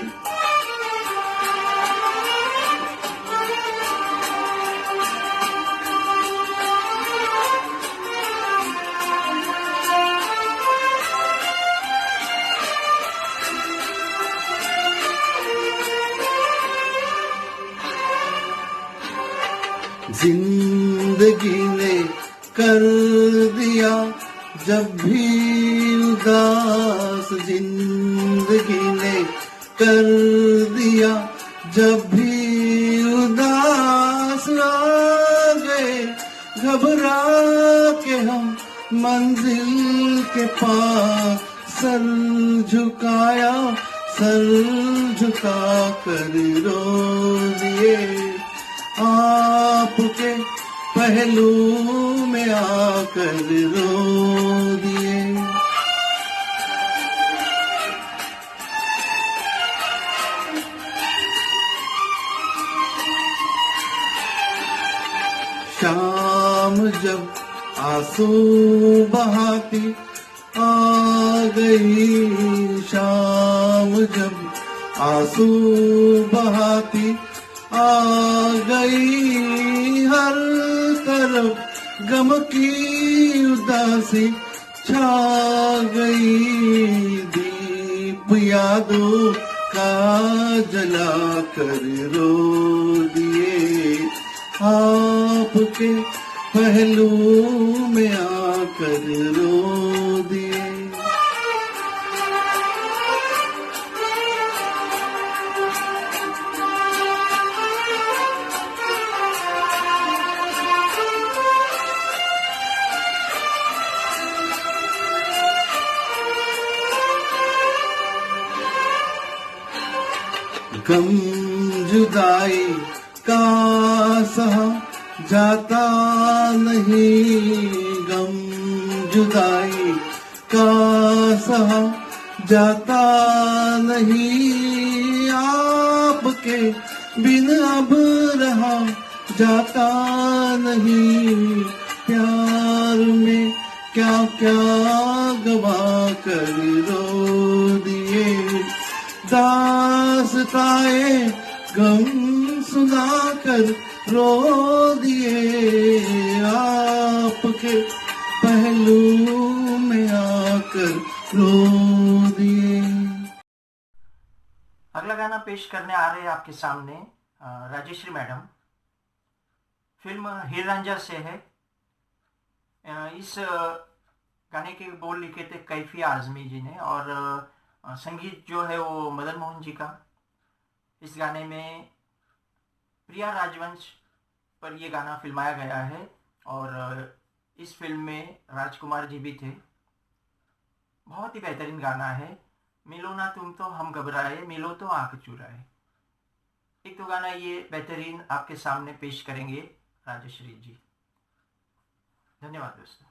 जिंदगी ने कर दिया जब भी उदास, जिंदगी ने कर दिया जब भी उदास, आ गए घबरा के हम मंजिल के पास, सर झुकाया सर झुका कर रो दिए, आपके पहलू में आकर रो दिए। शाम जब आंसू बहाती आ गई, शाम जब आंसू बहाती आ गई, हर तरफ गम की उदासी छा गई, दीप यादों का जला कर रो दिए, आपके पहलू में आकर रो दिए। गम जुदाई का सहा जाता नहीं, गम जुदाई का सहा जाता नहीं, आपके बिन अब रहा जाता नहीं, प्यार में क्या क्या गवा कर रो दिए, दास्ताए गम सुनाकर रो दिए, आपके पहलू में आकर रो दिए। अगला गाना पेश करने आ रहे हैं आपके सामने राजेश्री मैडम। फिल्म हीर रांझा से है। इस गाने के बोल लिखे थे कैफी आजमी जी ने और संगीत जो है वो मदन मोहन जी का। इस गाने में प्रिया राजवंश पर ये गाना फिल्माया गया है और इस फिल्म में राजकुमार जी भी थे। बहुत ही बेहतरीन गाना है। मिलो ना तुम तो हम घबराए, मिलो तो आंख चुराए। एक तो गाना ये बेहतरीन आपके सामने पेश करेंगे राजेश्री जी। धन्यवाद दोस्तों।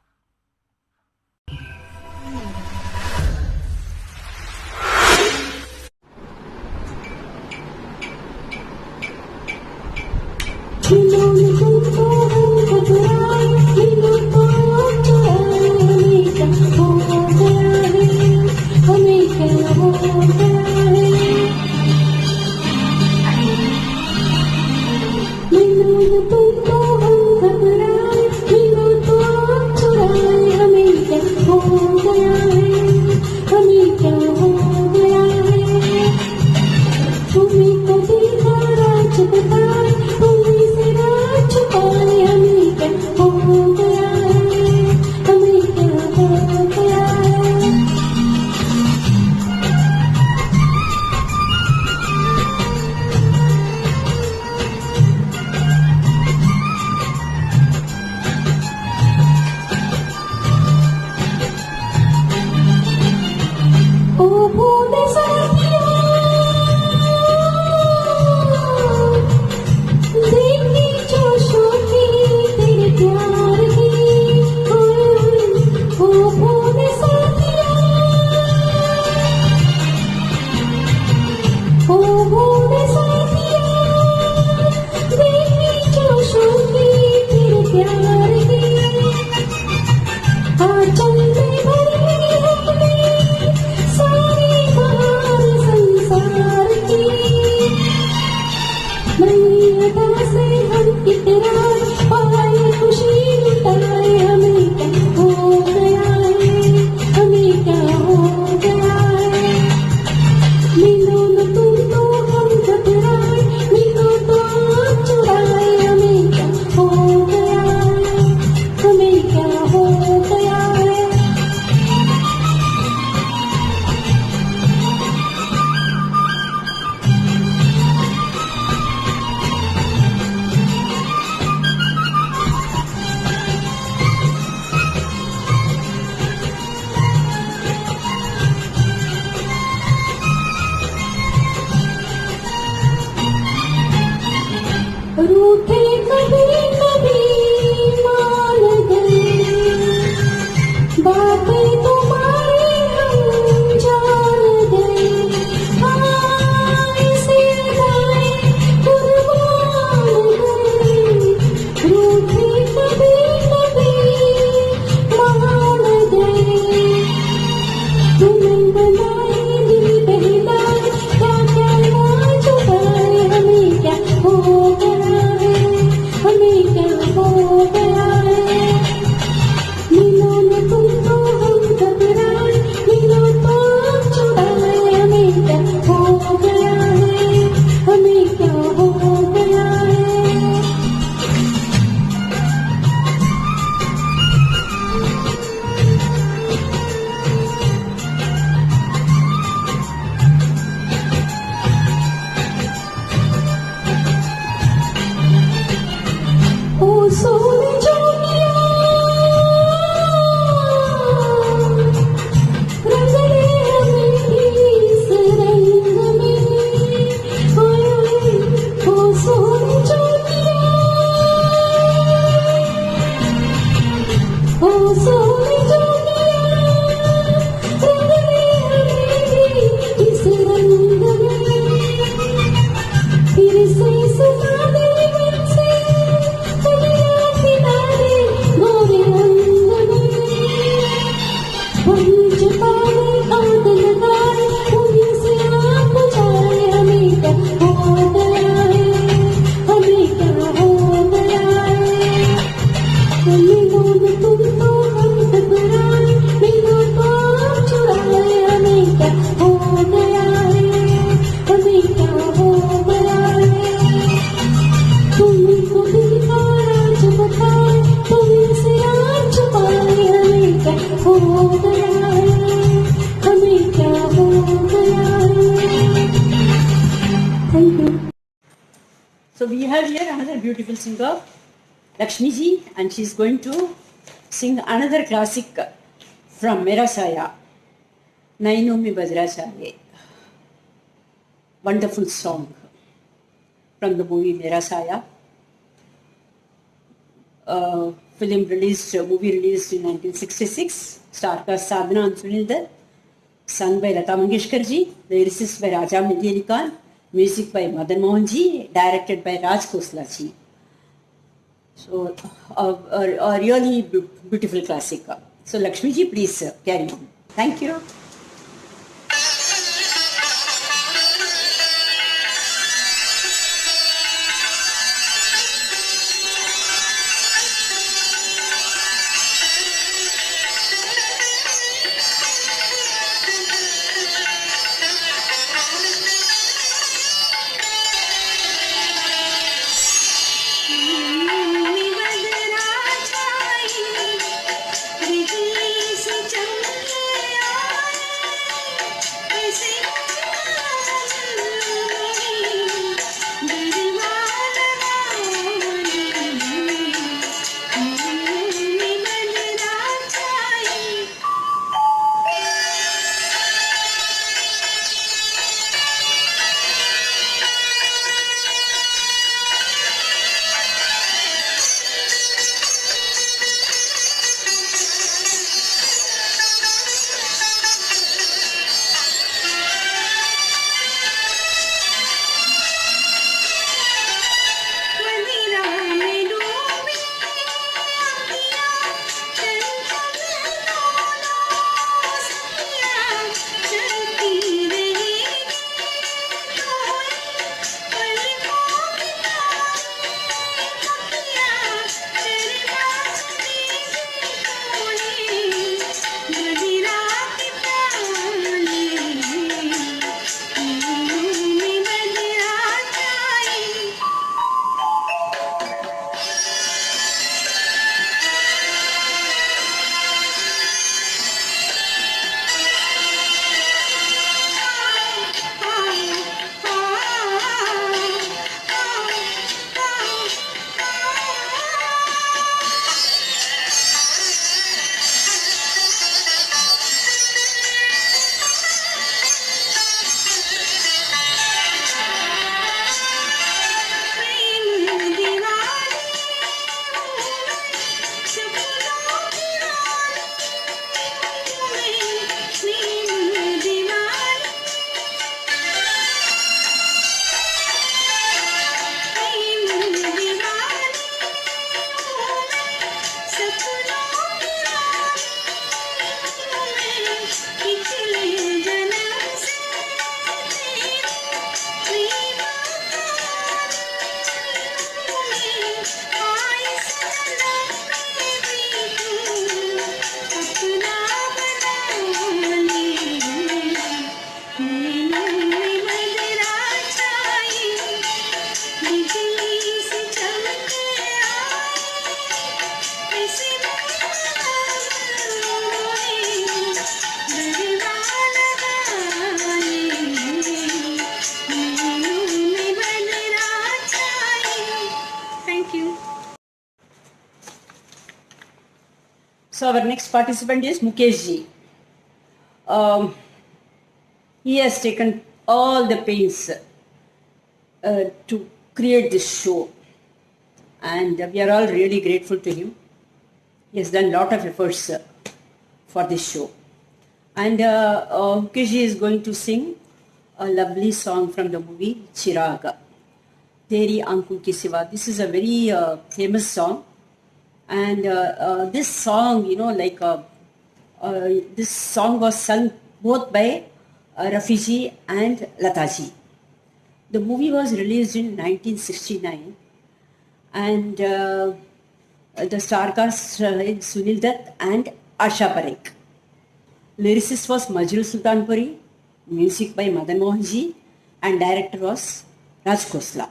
So we have here another beautiful singer, Lakshmi ji, and she is going to sing another classic from Mera Saya, Nainoo Mein Bajra Chahiye. Wonderful song from the movie Mera Saya. movie released in 1966, starcast Sadhana and Sunil Dutt, sung by Lata Mangeshkar ji, lyricist by Raja Mehdi Ali Khan, music by Madan Mohan ji, directed by Raj Khosla ji. So, a really beautiful classic. So, Lakshmi ji, please carry on. Thank you. So our next participant is Mukesh ji. He has taken all the pains to create this show, and we are all really grateful to him. He has done a lot of efforts for this show. And Mukesh ji is going to sing a lovely song from the movie Chirag, Teri Aankhon Ke Siwa. This is a very famous song. And this song, this song was sung both by Rafi ji and Lata ji. The movie was released in 1969, and the star cast Sunil Dutt and Asha Parekh. Lyricist was Majrooh Sultanpuri, music by Madan Mohan ji, and director was Raj Khosla.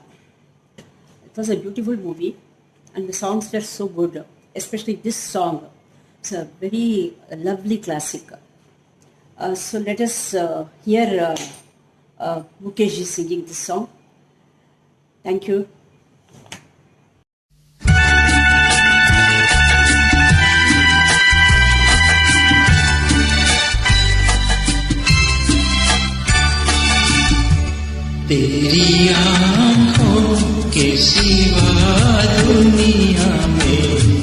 It was a beautiful movie, and the songs were so good, especially this song. It's a very lovely classic. So let us hear Mukesh ji singing this song. Thank you. तेरी आँखों के सिवा दुनिया में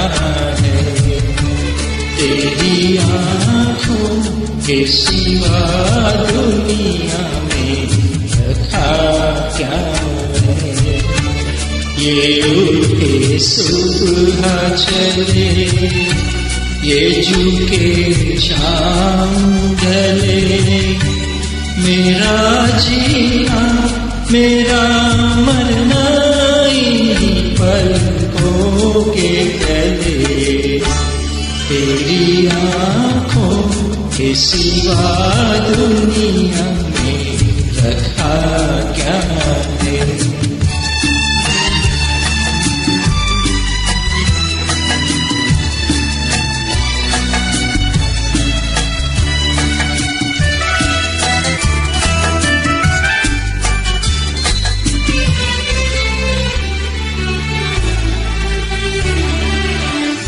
है, तेरी आँखों के सिवा दुनिया में रखा क्या है। ये उठे सुबह चले, ये झुके शाम ढले, मेरा जीना मेरा मरना इन्हीं पलकों के तले, तेरी आँखों के सिवा दुनिया में रखा क्या है।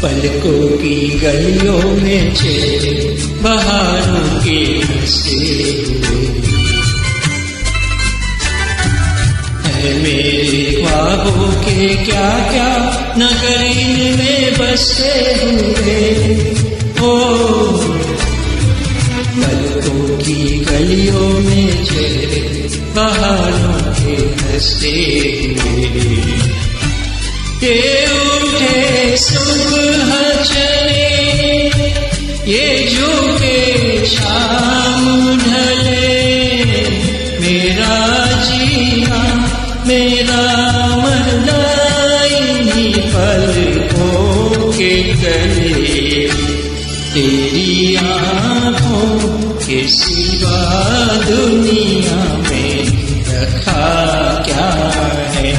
पलकों की गलियों में चले बहारों के हंसे हुए, है मेरे ख्वाबों के क्या क्या नगर इनमें बसे हुए। ओ पलकों की गलियों में चले बहारों के हंसे हुए, ये उठे सुबह चले, ये झुके शाम ढले, मेरा जीना मेरा मरना इन्हीं पलकों के तले, तेरी आँखों के सिवा दुनिया में रखा क्या है।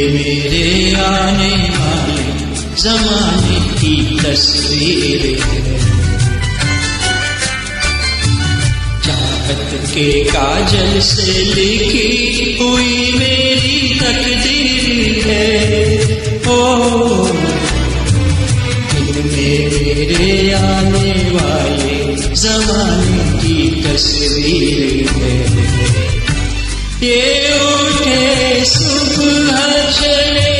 मेरे आने वाले जमाने की तस्वीर है, चाहत के काजल से लिखी हुई मेरी तकदीर है। ओ इनमें मेरे आने वाले जमाने की तस्वीर है, ये उठे सुबह चले,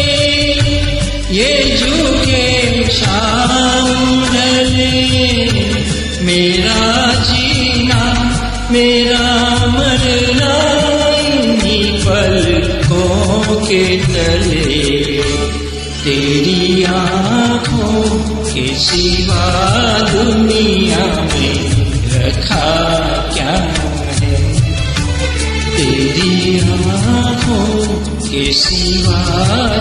ये झुके शाम ढले, मेरा जीना मेरा मरना इन्हीं पलकों के तले, तेरी आँखों के सिवा दुनिया में रखा क्या है। तेरी आँखों के सिवा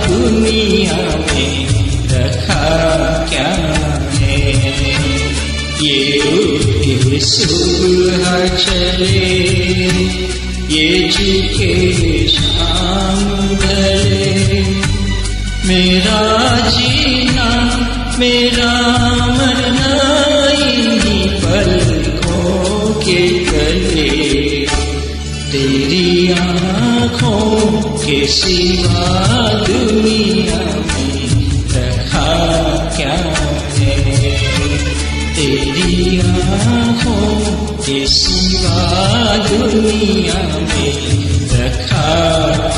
दुनिया में रखा क्या है। ये उठे सुबह चले, ये झुके शाम ढले, मेरा जीना मेरा मरना इन्हीं पलकों के तले, तेरी आँखों के सिवा दुनिया में रखा क्या है। तेरी आँखों के सिवा दुनिया में रखा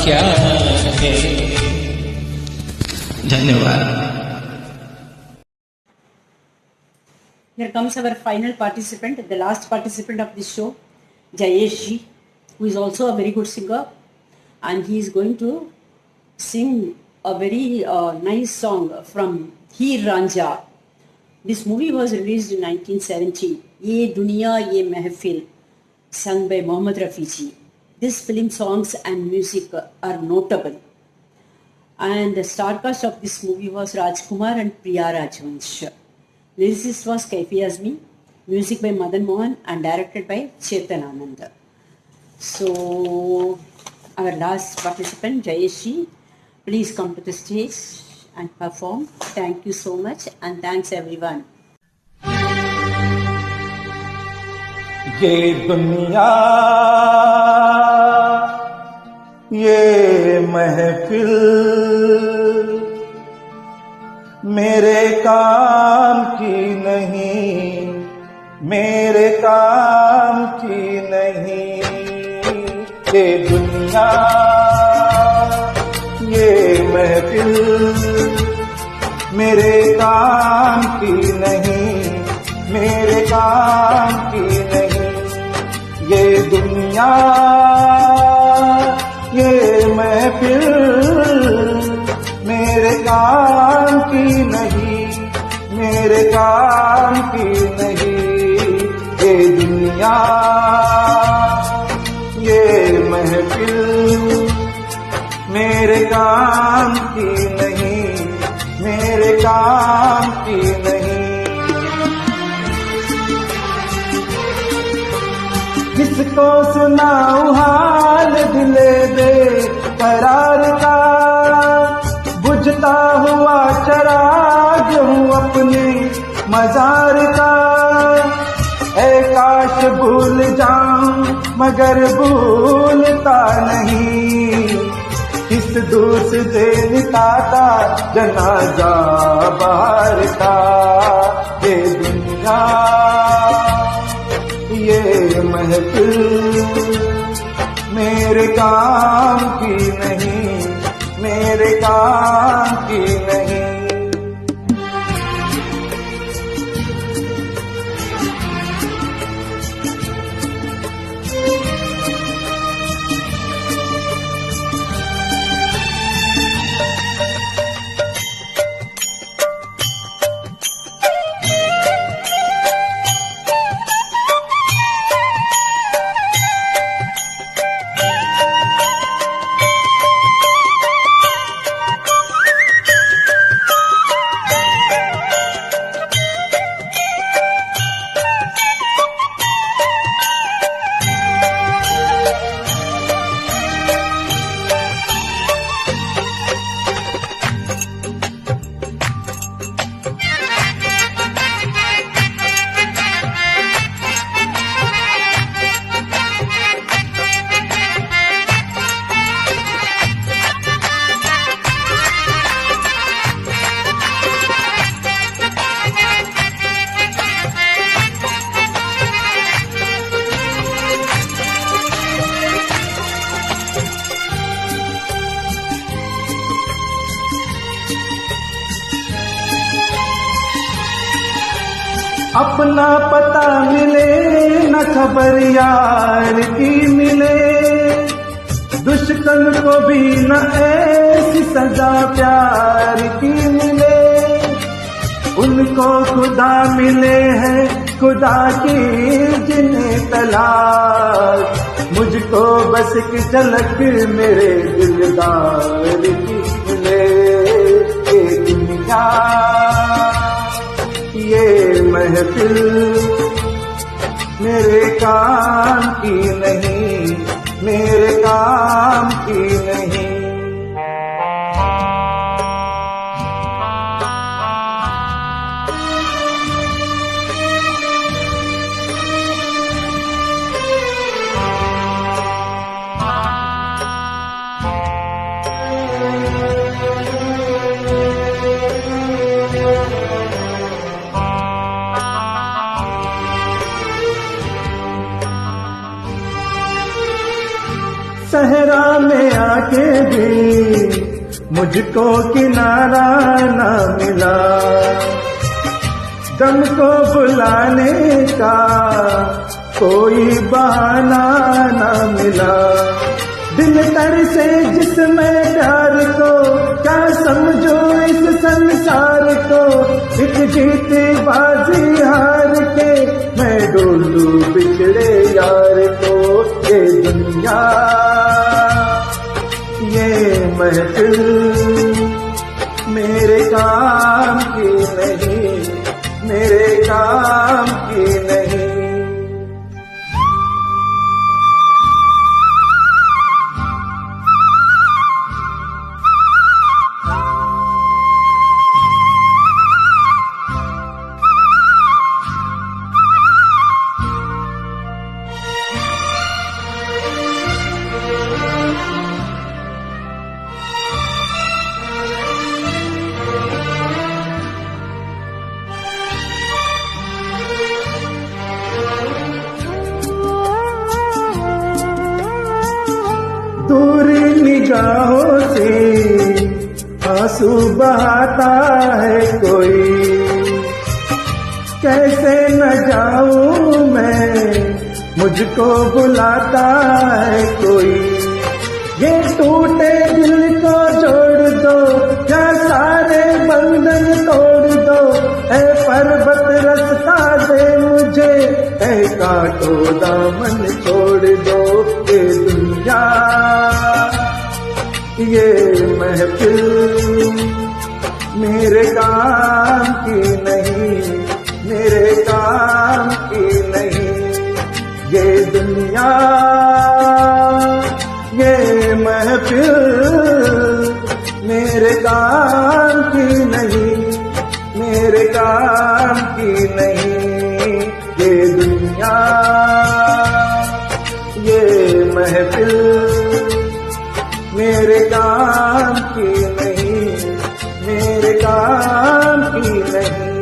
क्या है। धन्यवाद। Here comes our final participant, the last participant of this show, Jayesh ji, who is also a very good singer, and he is going to sing a very nice song from Heer Ranjha. This movie was released in 1970. Ye Duniya Ye Mehfil, sung by Mohammad Rafi ji. This film songs and music are notable. And the star cast of this movie was Rajkumar and Priya Rajvansh. Lyricist was Kaifi Azmi, music by Madan Mohan and directed by Chetan Anand. So, our last participant, Jayeshi, please come to the stage and perform. Thank you so much and thanks everyone. ये दुनिया ये महफिल मेरे काम की नहीं, मेरे काम की नहीं। ये दुनिया, ये महफिल मेरे काम की नहीं, मेरे काम की नहीं। ये दुनिया, ये महफिल मेरे काम की नहीं, मेरे काम की नहीं। ये दुनिया, ये महफिल मेरे काम की नहीं, मेरे काम की नहीं। किसको सुनाऊं हाल दिले दे करार का, बुझता हुआ चराग हूँ अपने मजार का। ऐ काश भूल जाऊं मगर भूलता नहीं, किस दूर से निकाता जनाजा बाहर का। ये दुनिया, ये महफिल मेरे काम की नहीं, मेरे काम की नहीं। अपना पता मिले न खबर यार की मिले, दुश्मन को भी न ऐसी सजा प्यार की मिले। उनको खुदा मिले हैं खुदा की जिन्हें तलाश, मुझको बस एक झलक मेरे दिलदार की मिले। ये दुनिया, ये महफिल मेरे काम की नहीं, मेरे काम की नहीं। सहरा में आके भी मुझको किनारा ना मिला, दम को बुलाने का कोई बहाना ना मिला। दिल तर से जिसमें प्यार को क्या समझो इस संसार को, एक जीते बाजी हार के मैं डोलू बिछड़े यार को। ये दुनिया, ये महफिल मेरे काम की नहीं, मेरे काम की नहीं। आंसू बहाता है कोई, कैसे न जाऊं मैं, मुझको बुलाता है कोई। ये टूटे दिल को जोड़ दो या सारे बंधन तोड़ दो, ऐ पर्वत रास्ता दे मुझे, ऐ कांटो दामन छोड़ दो। ये दुनिया ये महफिल मेरे काम की नहीं, मेरे काम की नहीं। ये दुनिया ये महफिल मेरे काम की नहीं, मेरे काम की नहीं। ये दुनिया ये महफिल मेरे काम की नहीं, मेरे काम की नहीं।